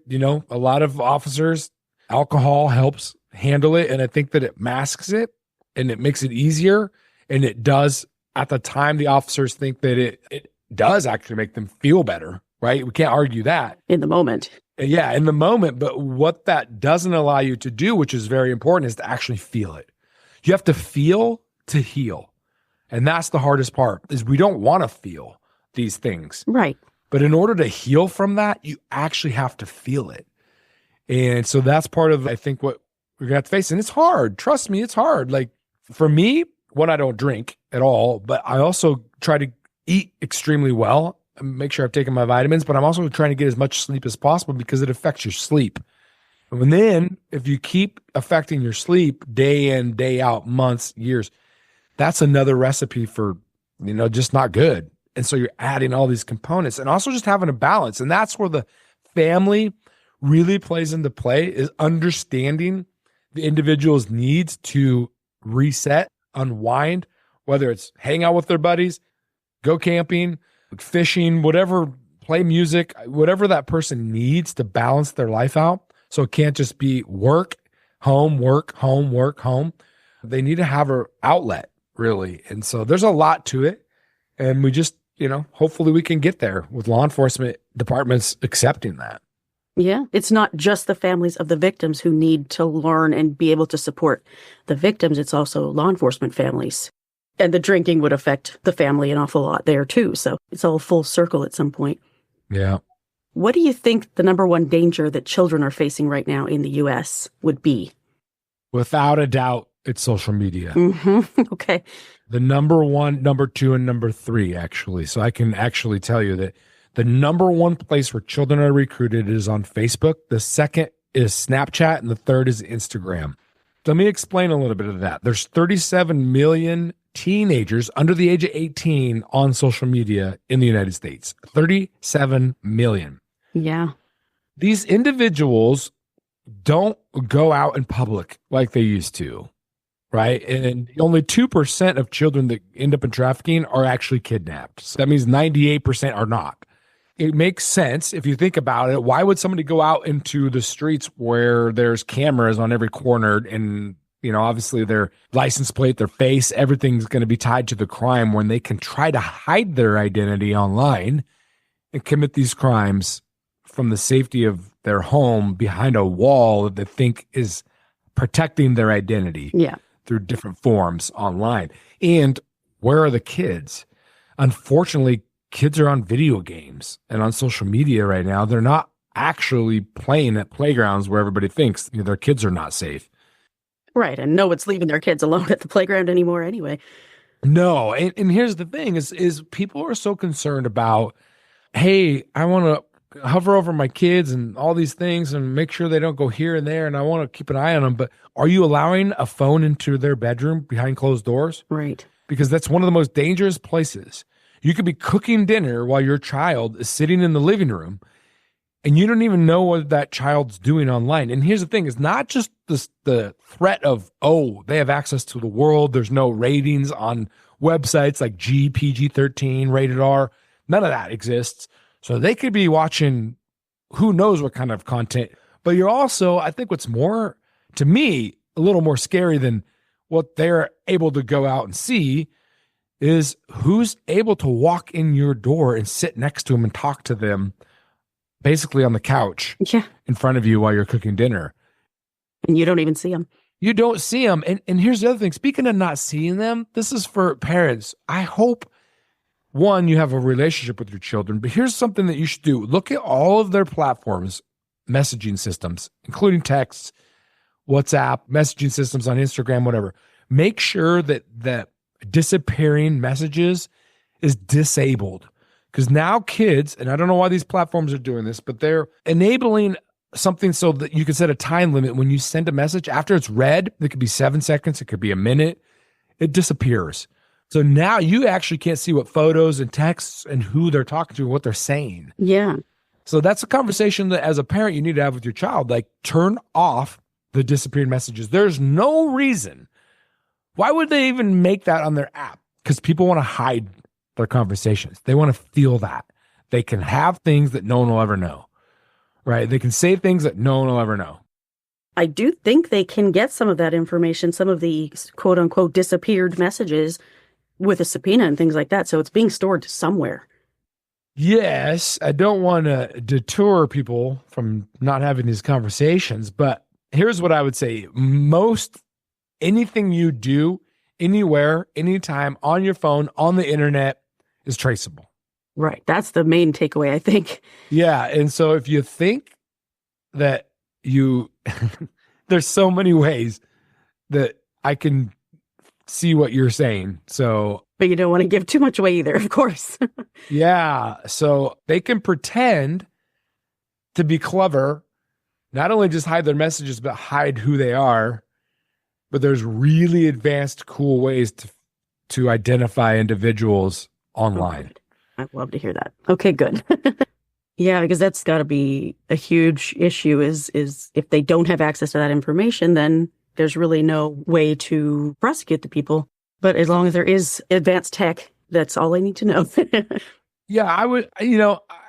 a lot of officers, alcohol helps handle it. And I think that it masks it and it makes it easier. And it does, at the time, the officers think that it does actually make them feel better, right? We can't argue that. In the moment. Yeah, in the moment. But what that doesn't allow you to do, which is very important, is to actually feel it. You have to feel to heal. And that's the hardest part, is we don't want to feel these things. Right. But in order to heal from that, you actually have to feel it. And so that's part of, I think, what we're going to have to face. And it's hard. Trust me, it's hard. Like for me, I don't drink at all, but I also try to eat extremely well and make sure I've taken my vitamins, but I'm also trying to get as much sleep as possible because it affects your sleep. And then if you keep affecting your sleep day in, day out, months, years, that's another recipe for, just not good. And so you're adding all these components and also just having a balance. And that's where the family really plays into play, is understanding the individual's needs to reset, unwind, whether it's hang out with their buddies, go camping, fishing, whatever, play music, whatever that person needs to balance their life out. So it can't just be work, home, work, home, work, home. They need to have an outlet, really. And so there's a lot to it. And we just, hopefully we can get there with law enforcement departments accepting that. Yeah. It's not just the families of the victims who need to learn and be able to support the victims. It's also law enforcement families. And the drinking would affect the family an awful lot there too. So it's all full circle at some point. Yeah. What do you think the number one danger that children are facing right now in the U.S. would be? Without a doubt, it's social media. Mm-hmm. Okay. The number one, number two, and number three, actually. So I can actually tell you that the number one place where children are recruited is on Facebook. The second is Snapchat, and the third is Instagram. Let me explain a little bit of that. There's 37 million teenagers under the age of 18 on social media in the United States. 37 million. Yeah. These individuals don't go out in public like they used to, right? And only 2% of children that end up in trafficking are actually kidnapped. So that means 98% are not. It makes sense if you think about it. Why would somebody go out into the streets where there's cameras on every corner and, obviously their license plate, their face, everything's going to be tied to the crime, when they can try to hide their identity online and commit these crimes from the safety of their home behind a wall that they think is protecting their identity through different forms online. And where are the kids? Unfortunately, kids are on video games and on social media right now. They're not actually playing at playgrounds where everybody thinks their kids are not safe. Right. And no one's leaving their kids alone at the playground anymore anyway. No. And here's the thing is people are so concerned about, hey, I want to hover over my kids and all these things and make sure they don't go here and there. And I want to keep an eye on them. But are you allowing a phone into their bedroom behind closed doors? Right. Because that's one of the most dangerous places. You could be cooking dinner while your child is sitting in the living room and you don't even know what that child's doing online. And here's the thing, it's not just the threat of, they have access to the world. There's no ratings on websites like PG-13, rated R. None of that exists. So they could be watching who knows what kind of content. But you're also, I think what's more, to me, a little more scary than what they're able to go out and see is who's able to walk in your door and sit next to them and talk to them basically on the couch in front of you while you're cooking dinner. And you don't even see them. You don't see them. And here's the other thing. Speaking of not seeing them, this is for parents. I hope, one, you have a relationship with your children, but here's something that you should do. Look at all of their platforms, messaging systems, including texts, WhatsApp, messaging systems on Instagram, whatever. Make sure that disappearing messages is disabled. Because now kids, and I don't know why these platforms are doing this, but they're enabling something so that you can set a time limit when you send a message. After it's read, it could be 7 seconds, it could be a minute, it disappears. So now you actually can't see what photos and texts and who they're talking to and what they're saying. Yeah. So that's a conversation that as a parent you need to have with your child. Like, turn off the disappeared messages. There's no reason. Why would they even make that on their app? Because people want to hide their conversations. They want to feel that. They can have things that no one will ever know, right? They can say things that no one will ever know. I do think they can get some of that information, some of the quote unquote disappeared messages with a subpoena and things like that. So it's being stored somewhere. Yes, I don't want to deter people from not having these conversations, but here's what I would say. Anything you do, anywhere, anytime, on your phone, on the internet, is traceable. Right. That's the main takeaway, I think. Yeah. And so if you think that there's so many ways that I can see what you're saying. So, but you don't want to give too much away either, of course. Yeah. So they can pretend to be clever, not only just hide their messages, but hide who they are. But there's really advanced, cool ways to identify individuals online. Oh, I'd love to hear that. Okay, good. Yeah, because that's got to be a huge issue is if they don't have access to that information, then there's really no way to prosecute the people. But as long as there is advanced tech, that's all I need to know. Yeah,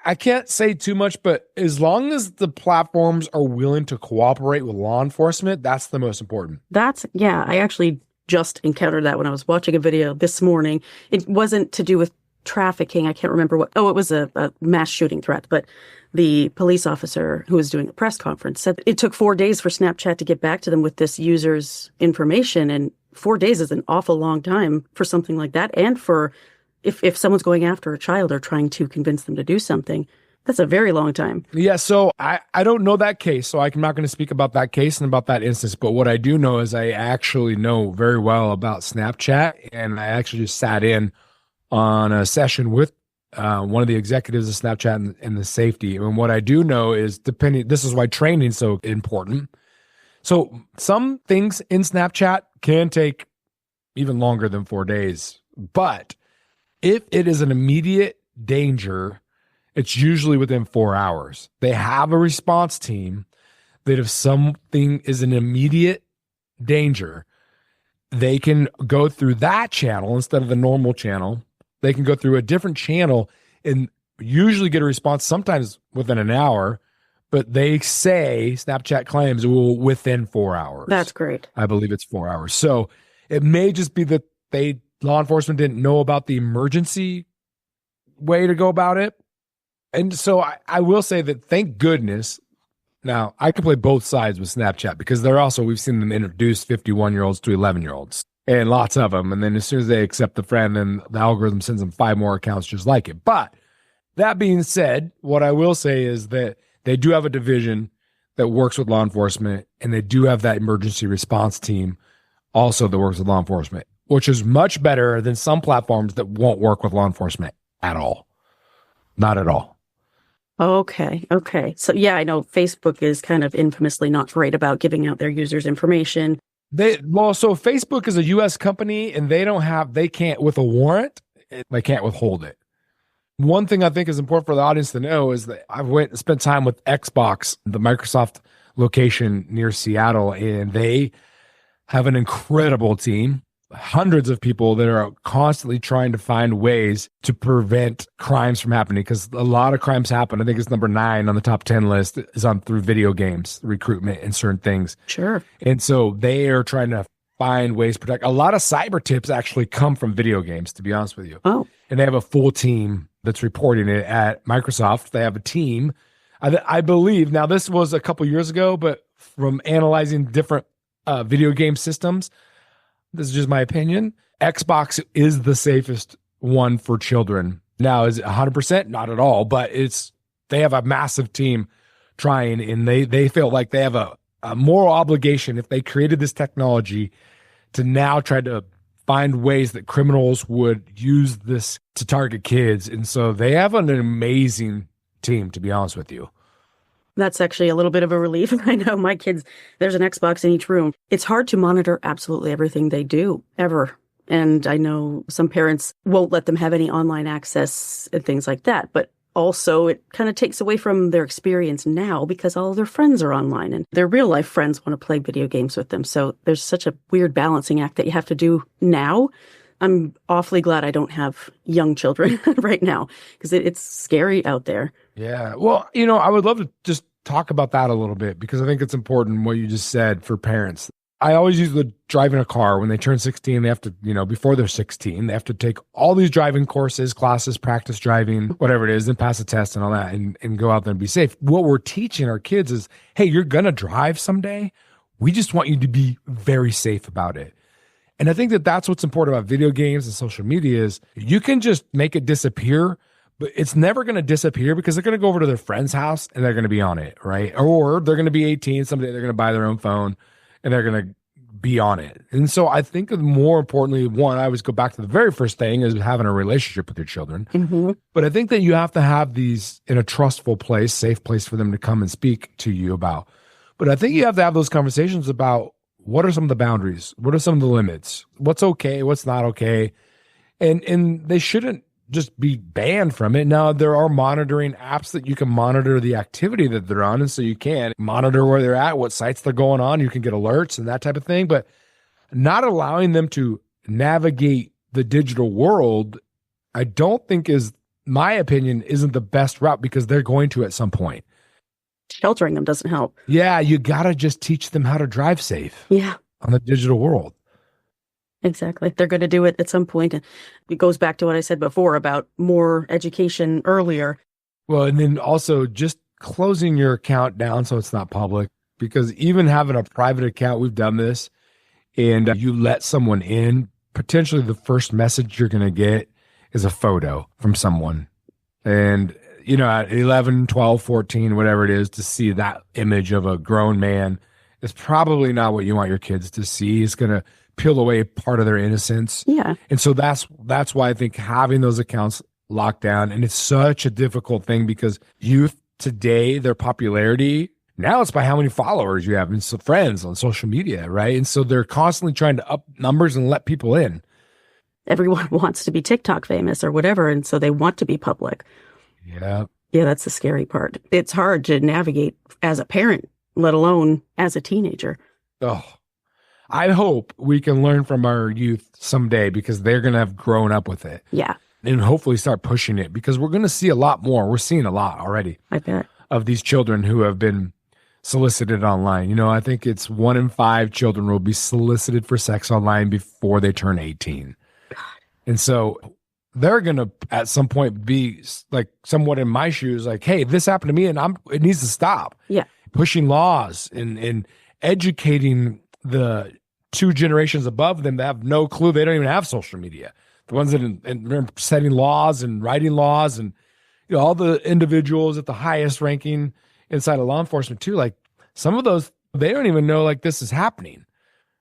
I can't say too much, but as long as the platforms are willing to cooperate with law enforcement, that's the most important. I actually just encountered that when I was watching a video this morning. It wasn't to do with trafficking. I can't remember what. Oh, it was a mass shooting threat. But the police officer who was doing a press conference said it took 4 days for Snapchat to get back to them with this user's information. And 4 days is an awful long time for something like that. And for if someone's going after a child or trying to convince them to do something, that's a very long time. Yeah, so I don't know that case, so I'm not going to speak about that case and about that instance. But what I do know is I actually know very well about Snapchat, and I actually just sat in on a session with one of the executives of Snapchat and the safety. And what I do know is this is why training is so important. So some things in Snapchat can take even longer than 4 days, but if it is an immediate danger, it's usually within 4 hours. They have a response team that if something is an immediate danger, they can go through that channel instead of the normal channel. They can go through a different channel and usually get a response sometimes within an hour, but they say, Snapchat claims, within 4 hours. That's great. I believe it's 4 hours. So it may just be that law enforcement didn't know about the emergency way to go about it. And so I will say that, thank goodness. Now, I can play both sides with Snapchat because we've seen them introduce 51-year-olds to 11-year-olds and lots of them. And then as soon as they accept the friend, then the algorithm sends them 5 more accounts just like it. But that being said, what I will say is that they do have a division that works with law enforcement, and they do have that emergency response team also that works with law enforcement, which is much better than some platforms that won't work with law enforcement at all. Not at all. Okay. So yeah, I know Facebook is kind of infamously not great about giving out their users' information. So Facebook is a U.S. company, and they can't, with a warrant, they can't withhold it. One thing I think is important for the audience to know is that I went and spent time with Xbox, the Microsoft location near Seattle, and they have an incredible team. Hundreds of people that are constantly trying to find ways to prevent crimes from happening, because a lot of crimes happen. I think it's number 9 on the top 10 list is through video games, recruitment and certain things. Sure. And so they are trying to find ways to protect. A lot of cyber tips actually come from video games, to be honest with you. Oh. And they have a full team that's reporting it at Microsoft. They have a team I believe, now this was a couple years ago, but from analyzing different video game systems, this is just my opinion, Xbox is the safest one for children. Now, is it 100%? Not at all, but they have a massive team trying, and they feel like they have a moral obligation if they created this technology to now try to find ways that criminals would use this to target kids. And so they have an amazing team, to be honest with you. That's actually a little bit of a relief. I know my kids, there's an Xbox in each room. It's hard to monitor absolutely everything they do, ever. And I know some parents won't let them have any online access and things like that. But also, it kind of takes away from their experience now because all of their friends are online and their real life friends want to play video games with them. So there's such a weird balancing act that you have to do now. I'm awfully glad I don't have young children right now because it's scary out there. Yeah. Well, I would love to just talk about that a little bit because I think it's important what you just said for parents. I always use the driving a car when they turn 16, they have to, before they're 16, they have to take all these driving courses, classes, practice driving, whatever it is, then pass a test and all that and go out there and be safe. What we're teaching our kids is, hey, you're going to drive someday. We just want you to be very safe about it. And I think that that's what's important about video games and social media is you can just make it disappear, but it's never going to disappear because they're going to go over to their friend's house and they're going to be on it, right? Or they're going to be 18, someday they're going to buy their own phone and they're going to be on it. And so I think more importantly, one, I always go back to the very first thing is having a relationship with your children. Mm-hmm. But I think that you have to have these in a trustful place, safe place for them to come and speak to you about. But I think you have to have those conversations about what are some of the boundaries? What are some of the limits? What's okay? What's not okay? And they shouldn't just be banned from it. Now, there are monitoring apps that you can monitor the activity that they're on. And so you can monitor where they're at, what sites they're going on. You can get alerts and that type of thing. But not allowing them to navigate the digital world, I don't think my opinion, isn't the best route because they're going to at some point. Sheltering them doesn't help. Yeah, you got to just teach them how to drive safe. Yeah. On the digital world. Exactly. They're going to do it at some point. And it goes back to what I said before about more education earlier. Well, and then also just closing your account down so it's not public, because even having a private account, we've done this, and you let someone in, potentially the first message you're going to get is a photo from someone. And, at 11, 12, 14, whatever it is, to see that image of a grown man is probably not what you want your kids to see. It's going to peel away part of their innocence. Yeah. And so that's why I think having those accounts locked down, and it's such a difficult thing because youth today, their popularity, now it's by how many followers you have and so friends on social media, right? And so they're constantly trying to up numbers and let people in. Everyone wants to be TikTok famous or whatever, and so they want to be public. Yeah. Yeah, that's the scary part. It's hard to navigate as a parent, let alone as a teenager. Oh, I hope we can learn from our youth someday because they're going to have grown up with it. Yeah. And hopefully start pushing it because we're going to see a lot more. We're seeing a lot already. I bet. Of these children who have been solicited online. I think it's 1 in 5 children will be solicited for sex online before they turn 18. God. And so they're going to at some point be like somewhat in my shoes, like, hey, this happened to me and it needs to stop. Yeah. Pushing laws and educating the 2 generations above them that have no clue. They don't even have social media. The ones that are setting laws and writing laws and all the individuals at the highest ranking inside of law enforcement too. Like some of those, they don't even know like this is happening,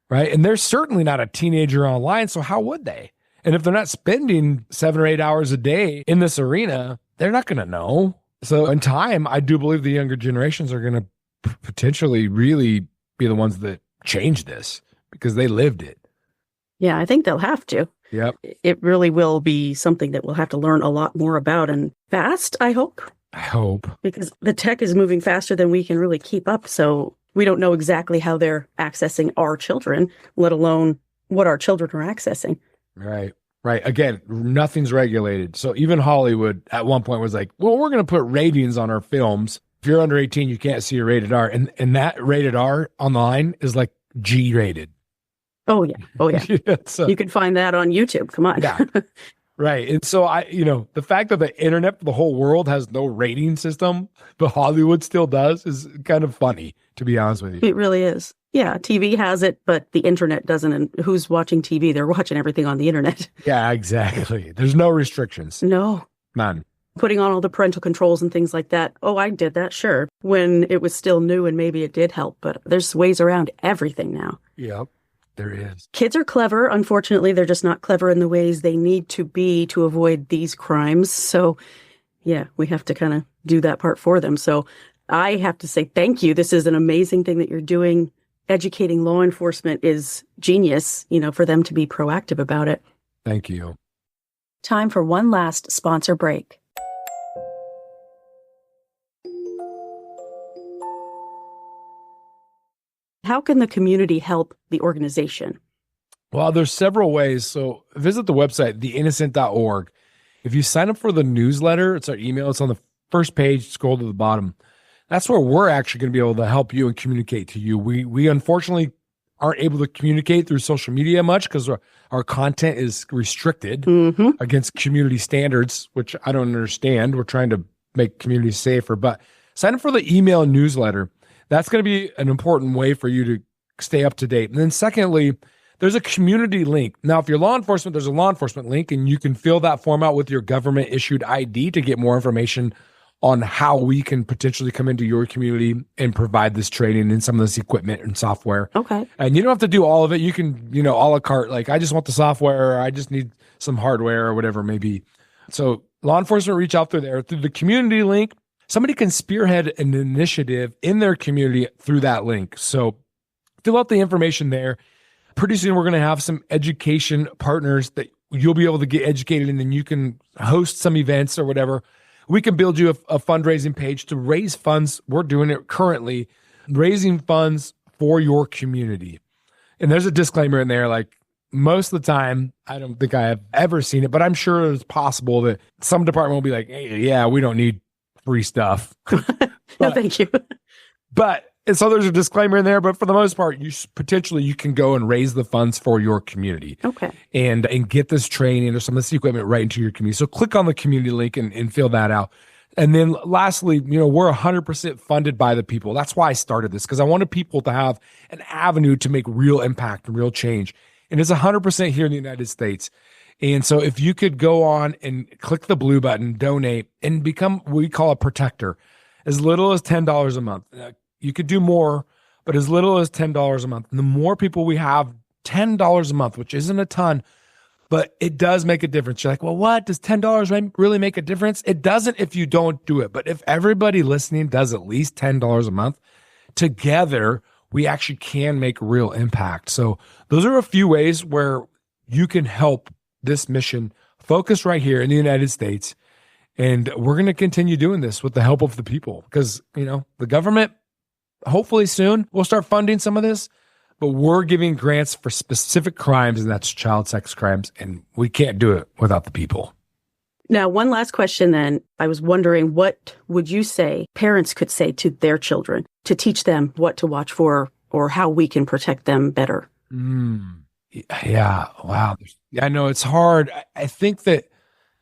right? And they're certainly not a teenager online. So how would they? And if they're not spending 7 or 8 hours a day in this arena, they're not going to know. So in time, I do believe the younger generations are going to potentially really be the ones that change this because they lived it. Yeah, I think they'll have to. Yep. It really will be something that we'll have to learn a lot more about and fast, I hope. I hope. Because the tech is moving faster than we can really keep up. So we don't know exactly how they're accessing our children, let alone what our children are accessing. Right. Again, nothing's regulated. So even Hollywood at one point was like, well, we're going to put ratings on our films. If you're under 18, you can't see a rated R. And that rated R online is like G rated. Oh, yeah. Yeah, so, you can find that on YouTube. Come on. Yeah. Right. And so the fact that the internet for the whole world has no rating system, but Hollywood still does, is kind of funny, to be honest with you. It really is. Yeah, TV has it, but the internet doesn't. And who's watching TV? They're watching everything on the internet. Yeah, exactly. There's no restrictions. No. None. Putting on all the parental controls and things like that. Oh, I did that, sure. When it was still new and maybe it did help, but there's ways around everything now. Yep, there is. Kids are clever. Unfortunately, they're just not clever in the ways they need to be to avoid these crimes. So, yeah, we have to kind of do that part for them. So I have to say thank you. This is an amazing thing that you're doing. Educating law enforcement is genius, for them to be proactive about it. Thank you. Time for one last sponsor break. How can the community help the organization? Well, there's several ways. So visit the website, theinnocent.org. If you sign up for the newsletter, it's our email. It's on the first page. Scroll to the bottom. That's where we're actually going to be able to help you and communicate to you. We unfortunately aren't able to communicate through social media much because our content is restricted against community standards, which I don't understand. We're trying to make communities safer. But sign up for the email newsletter. That's going to be an important way for you to stay up to date. And then secondly, there's a community link. Now, if you're law enforcement, there's a law enforcement link, and you can fill that form out with your government-issued ID to get more information on how we can potentially come into your community and provide this training and some of this equipment and software. Okay. And you don't have to do all of it. You can, a la carte, like I just want the software, or I just need some hardware or whatever it may be. So law enforcement, reach out through there. Through the community link, somebody can spearhead an initiative in their community through that link. So fill out the information there. Pretty soon, we're going to have some education partners that you'll be able to get educated, and then you can host some events or whatever. We can build you a fundraising page to raise funds. We're doing it currently, raising funds for your community. And there's a disclaimer in there, like most of the time, I don't think I have ever seen it, but I'm sure it's possible that some department will be like, hey, yeah, we don't need free stuff. No, thank you. And so there's a disclaimer in there, but for the most part, you can go and raise the funds for your community. Okay. And get this training or some of this equipment right into your community. So click on the community link and fill that out. And then lastly, we're 100% funded by the people. That's why I started this, because I wanted people to have an avenue to make real impact and real change. And it's 100% here in the United States. And so if you could go on and click the blue button, donate, and become what we call a protector, as little as $10 a month. You could do more, but as little as $10 a month. And the more people we have, $10 a month, which isn't a ton, but it does make a difference. You're like, well, what? Does $10 really make a difference? It doesn't if you don't do it. But if everybody listening does at least $10 a month, together, we actually can make a real impact. So those are a few ways where you can help this mission focus right here in the United States. And we're going to continue doing this with the help of the people because, the government, hopefully soon, we'll start funding some of this, but we're giving grants for specific crimes, and that's child sex crimes, and we can't do it without the people. Now, one last question then. I was wondering, what would you say parents could say to their children to teach them what to watch for or how we can protect them better? Yeah, wow. I know it's hard. I think that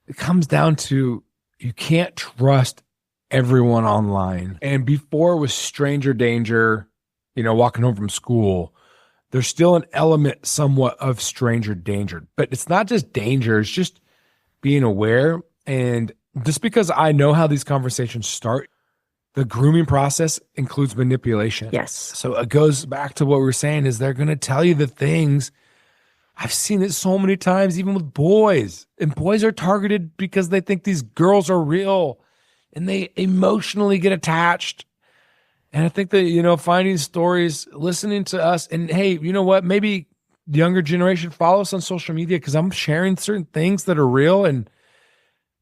it comes down to you can't trust everyone online. And before it was stranger danger, walking home from school, there's still an element somewhat of stranger danger. But it's not just danger, it's just being aware. And just because I know how these conversations start, the grooming process includes manipulation. Yes. So it goes back to what we were saying is they're going to tell you the things. I've seen it so many times, even with boys. And boys are targeted because they think these girls are real. And they emotionally get attached. And I think that, finding stories, listening to us, and hey, you know what? Maybe the younger generation follow us on social media because I'm sharing certain things that are real. And,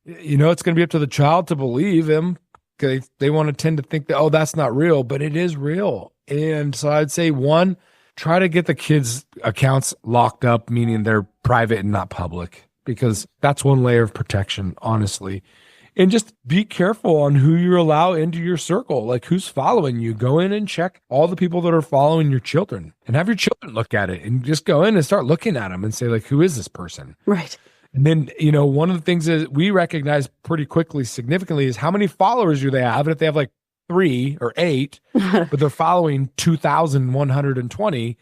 it's going to be up to the child to believe them because they want to tend to think that, oh, that's not real, but it is real. And so I'd say, one, try to get the kids' accounts locked up, meaning they're private and not public, because that's one layer of protection, honestly. And just be careful on who you allow into your circle, like who's following you. Go in and check all the people that are following your children and have your children look at it and just go in and start looking at them and say, like, who is this person? Right. And then, one of the things that we recognize pretty quickly, significantly, is how many followers do they have? And if they have like 3 or 8, but they're following 2,120,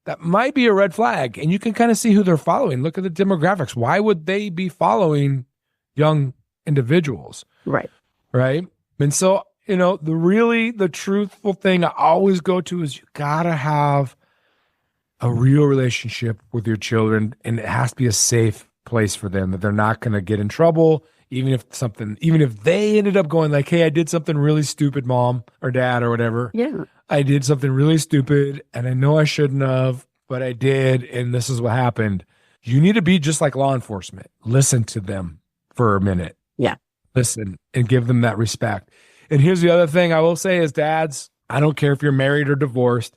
that might be a red flag. And you can kind of see who they're following. Look at the demographics. Why would they be following young individuals? Right. Right. And so, the truthful thing I always go to is you got to have a real relationship with your children, and it has to be a safe place for them, that they're not going to get in trouble, even if they ended up going like, hey, I did something really stupid, mom or dad or whatever. Yeah. I did something really stupid and I know I shouldn't have, but I did. And this is what happened. You need to be just like law enforcement. Listen to them for a minute. Yeah. Listen and give them that respect. And here's the other thing I will say is, dads, I don't care if you're married or divorced,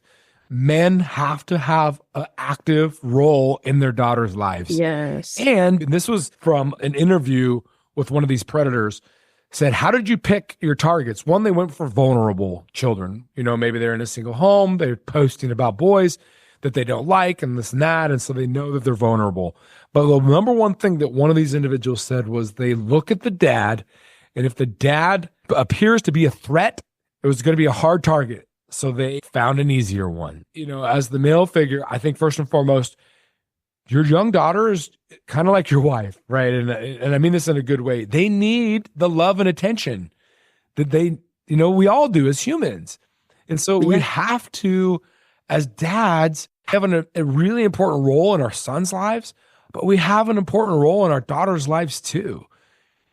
men have to have an active role in their daughters' lives. Yes. And this was from an interview with one of these predators. Said, how did you pick your targets? One, they went for vulnerable children. Maybe they're in a single home. They're posting about boys that they don't like and this and that. And so they know that they're vulnerable. But the number one thing that one of these individuals said was they look at the dad, and if the dad appears to be a threat, it was going to be a hard target. So they found an easier one. As the male figure, I think first and foremost, your young daughter is kind of like your wife, right? And I mean this in a good way. They need the love and attention that we all do as humans. And so we have to, as dads, have a really important role in our sons' lives, but we have an important role in our daughters' lives too.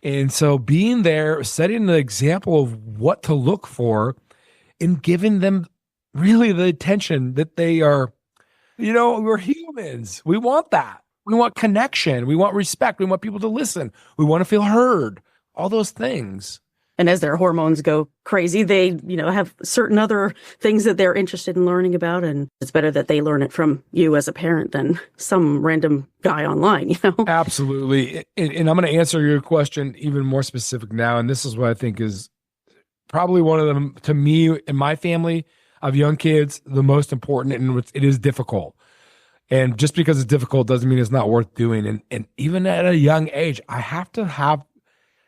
And so being there, setting the example of what to look for and giving them really the attention that they are. We're humans. We want that. We want connection. We want respect. We want people to listen. We want to feel heard. All those things. And as their hormones go crazy, they, have certain other things that they're interested in learning about. And it's better that they learn it from you as a parent than some random guy online, Absolutely. And I'm going to answer your question even more specific now. And this is what I think is probably one of them, to me, in my family of young kids, the most important, and it is difficult. And just because it's difficult doesn't mean it's not worth doing. And even at a young age, I have to have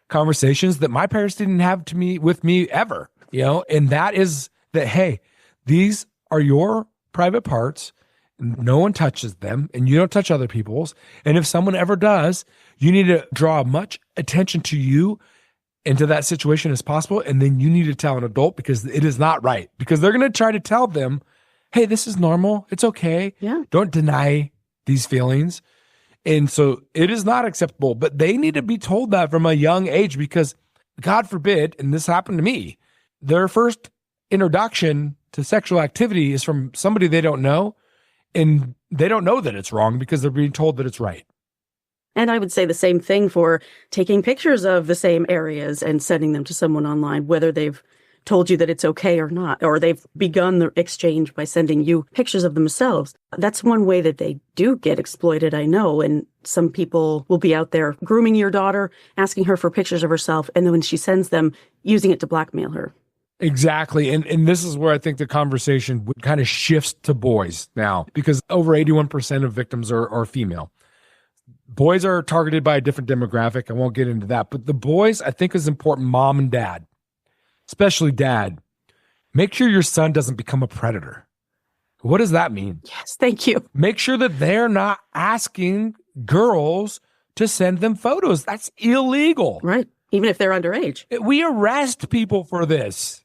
conversations that my parents didn't have with me ever, and that is that, hey, these are your private parts. No one touches them, and you don't touch other people's. And if someone ever does, you need to draw as much attention to you into that situation as possible. And then you need to tell an adult, because it is not right, because they're going to try to tell them, hey, this is normal. It's okay. Yeah. Don't deny these feelings. And so it is not acceptable, but they need to be told that from a young age, because God forbid, and this happened to me, their first introduction to sexual activity is from somebody they don't know, and they don't know that it's wrong because they're being told that it's right. And I would say the same thing for taking pictures of the same areas and sending them to someone online, whether they've told you that it's okay or not, or they've begun the exchange by sending you pictures of themselves. That's one way that they do get exploited, I know. And some people will be out there grooming your daughter, asking her for pictures of herself, and then when she sends them, using it to blackmail her. Exactly. And this is where I think the conversation kind of shifts to boys now, because over 81% of victims are female. Boys are targeted by a different demographic. I won't get into that. But the boys, I think, is important. Mom and dad, especially dad, make sure your son doesn't become a predator. What does that mean? Yes, thank you. Make sure that they're not asking girls to send them photos. That's illegal. Right. Even if they're underage. We arrest people for this.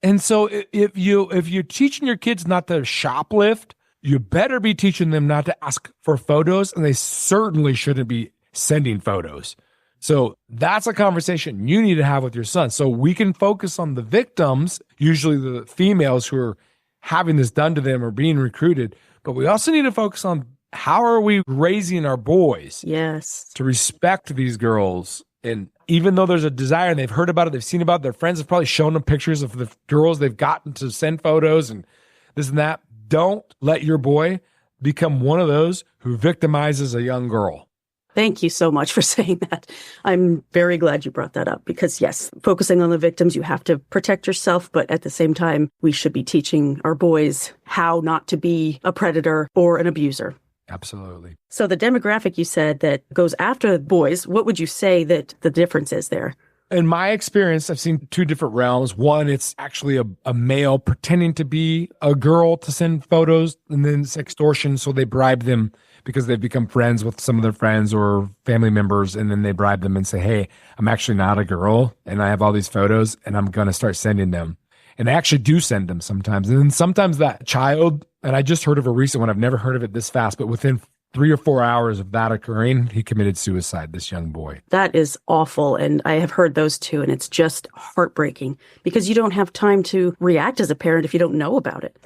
And so if you're teaching your kids not to shoplift, you better be teaching them not to ask for photos, and they certainly shouldn't be sending photos. So that's a conversation you need to have with your son. So we can focus on the victims, usually the females who are having this done to them or being recruited, but we also need to focus on how are we raising our boys to respect these girls. And even though there's a desire and they've heard about it, they've seen about it, their friends have probably shown them pictures of the girls they've gotten to send photos and this and that. Don't let your boy become one of those who victimizes a young girl. Thank you so much for saying that. I'm very glad you brought that up because, yes, focusing on the victims, you have to protect yourself. But at the same time, we should be teaching our boys how not to be a predator or an abuser. Absolutely. So the demographic you said that goes after boys, what would you say that the difference is there? In my experience, I've seen two different realms. One, it's actually a male pretending to be a girl to send photos, and then it's extortion. So they bribe them because they've become friends with some of their friends or family members. And then they bribe them and say, hey, I'm actually not a girl and I have all these photos and I'm going to start sending them. And they actually do send them sometimes. And then sometimes that child, and I just heard of a recent one, I've never heard of it this fast, but within 3 or 4 hours of that occurring, he committed suicide, this young boy. That is awful. And I have heard those too. And it's just heartbreaking because you don't have time to react as a parent if you don't know about it.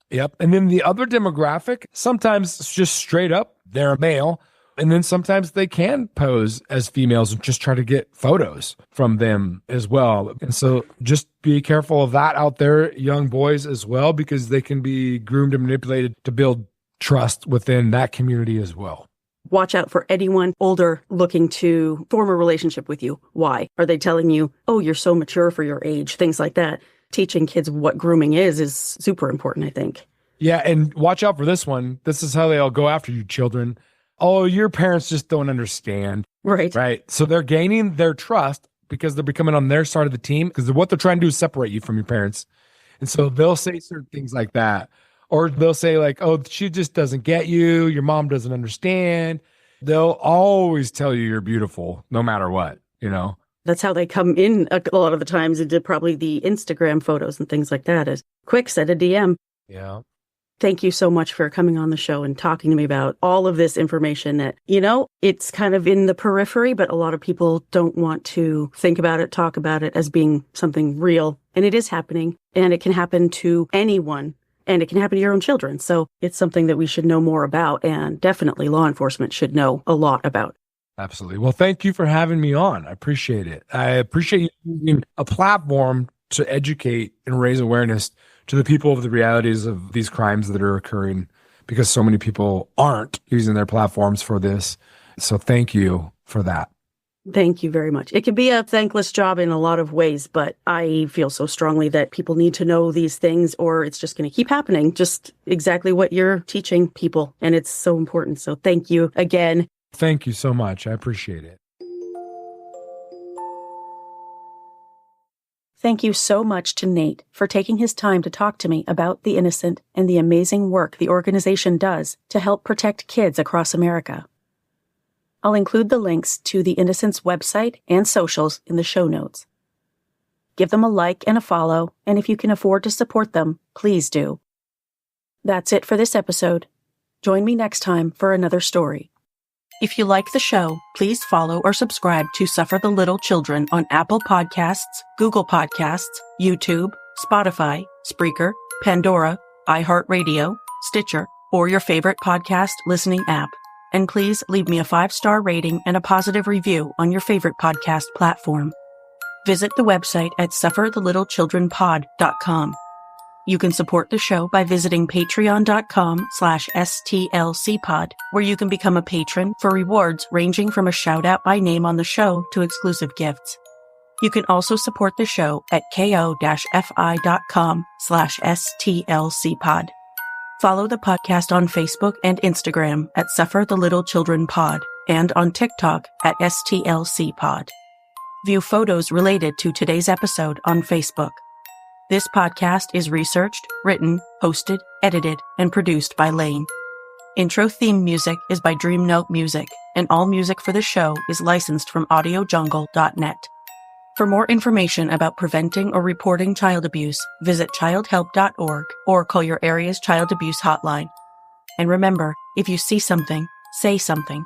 Yep. And then the other demographic, sometimes it's just straight up, they're a male. And then sometimes they can pose as females and just try to get photos from them as well. And so just be careful of that out there, young boys as well, because they can be groomed and manipulated to build trust within that community as well. Watch out for anyone older looking to form a relationship with you. Why? Are they telling you, oh, you're so mature for your age, things like that? Teaching kids what grooming is super important, I think. Yeah, and watch out for this one. This is how they all go after you, children. Oh, your parents just don't understand. Right. So they're gaining their trust because they're becoming on their side of the team, because what they're trying to do is separate you from your parents. And so they'll say certain things like that. Or they'll say like, oh, she just doesn't get you. Your mom doesn't understand. They'll always tell you you're beautiful, no matter what, you know? That's how they come in a lot of the times into probably the Instagram photos and things like that, is quick, send a DM. Yeah. Thank you so much for coming on the show and talking to me about all of this information that, it's kind of in the periphery, but a lot of people don't want to think about it, talk about it as being something real. And it is happening, and it can happen to anyone. And it can happen to your own children. So it's something that we should know more about, and definitely law enforcement should know a lot about. Absolutely. Well, thank you for having me on. I appreciate it. I appreciate you using a platform to educate and raise awareness to the people of the realities of these crimes that are occurring, because so many people aren't using their platforms for this. So thank you for that. Thank you very much. It can be a thankless job in a lot of ways, but I feel so strongly that people need to know these things, or it's just going to keep happening, just exactly what you're teaching people. And it's so important. So thank you again. Thank you so much. I appreciate it. Thank you so much to Nate for taking his time to talk to me about The Innocent and the amazing work the organization does to help protect kids across America. I'll include the links to The Innocent's website and socials in the show notes. Give them a like and a follow, and if you can afford to support them, please do. That's it for this episode. Join me next time for another story. If you like the show, please follow or subscribe to Suffer the Little Children on Apple Podcasts, Google Podcasts, YouTube, Spotify, Spreaker, Pandora, iHeartRadio, Stitcher, or your favorite podcast listening app. And please leave me a 5-star rating and a positive review on your favorite podcast platform. Visit the website at sufferthelittlechildrenpod.com. You can support the show by visiting patreon.com/stlcpod, where you can become a patron for rewards ranging from a shout out by name on the show to exclusive gifts. You can also support the show at ko-fi.com/stlcpod. Follow the podcast on Facebook and Instagram at Suffer the Little Children Pod, and on TikTok at STLCpod. View photos related to today's episode on Facebook. This podcast is researched, written, hosted, edited, and produced by Laine. Intro theme music is by Dream Note Music, and all music for the show is licensed from audiojungle.net. For more information about preventing or reporting child abuse, visit childhelp.org or call your area's child abuse hotline. And remember, if you see something, say something.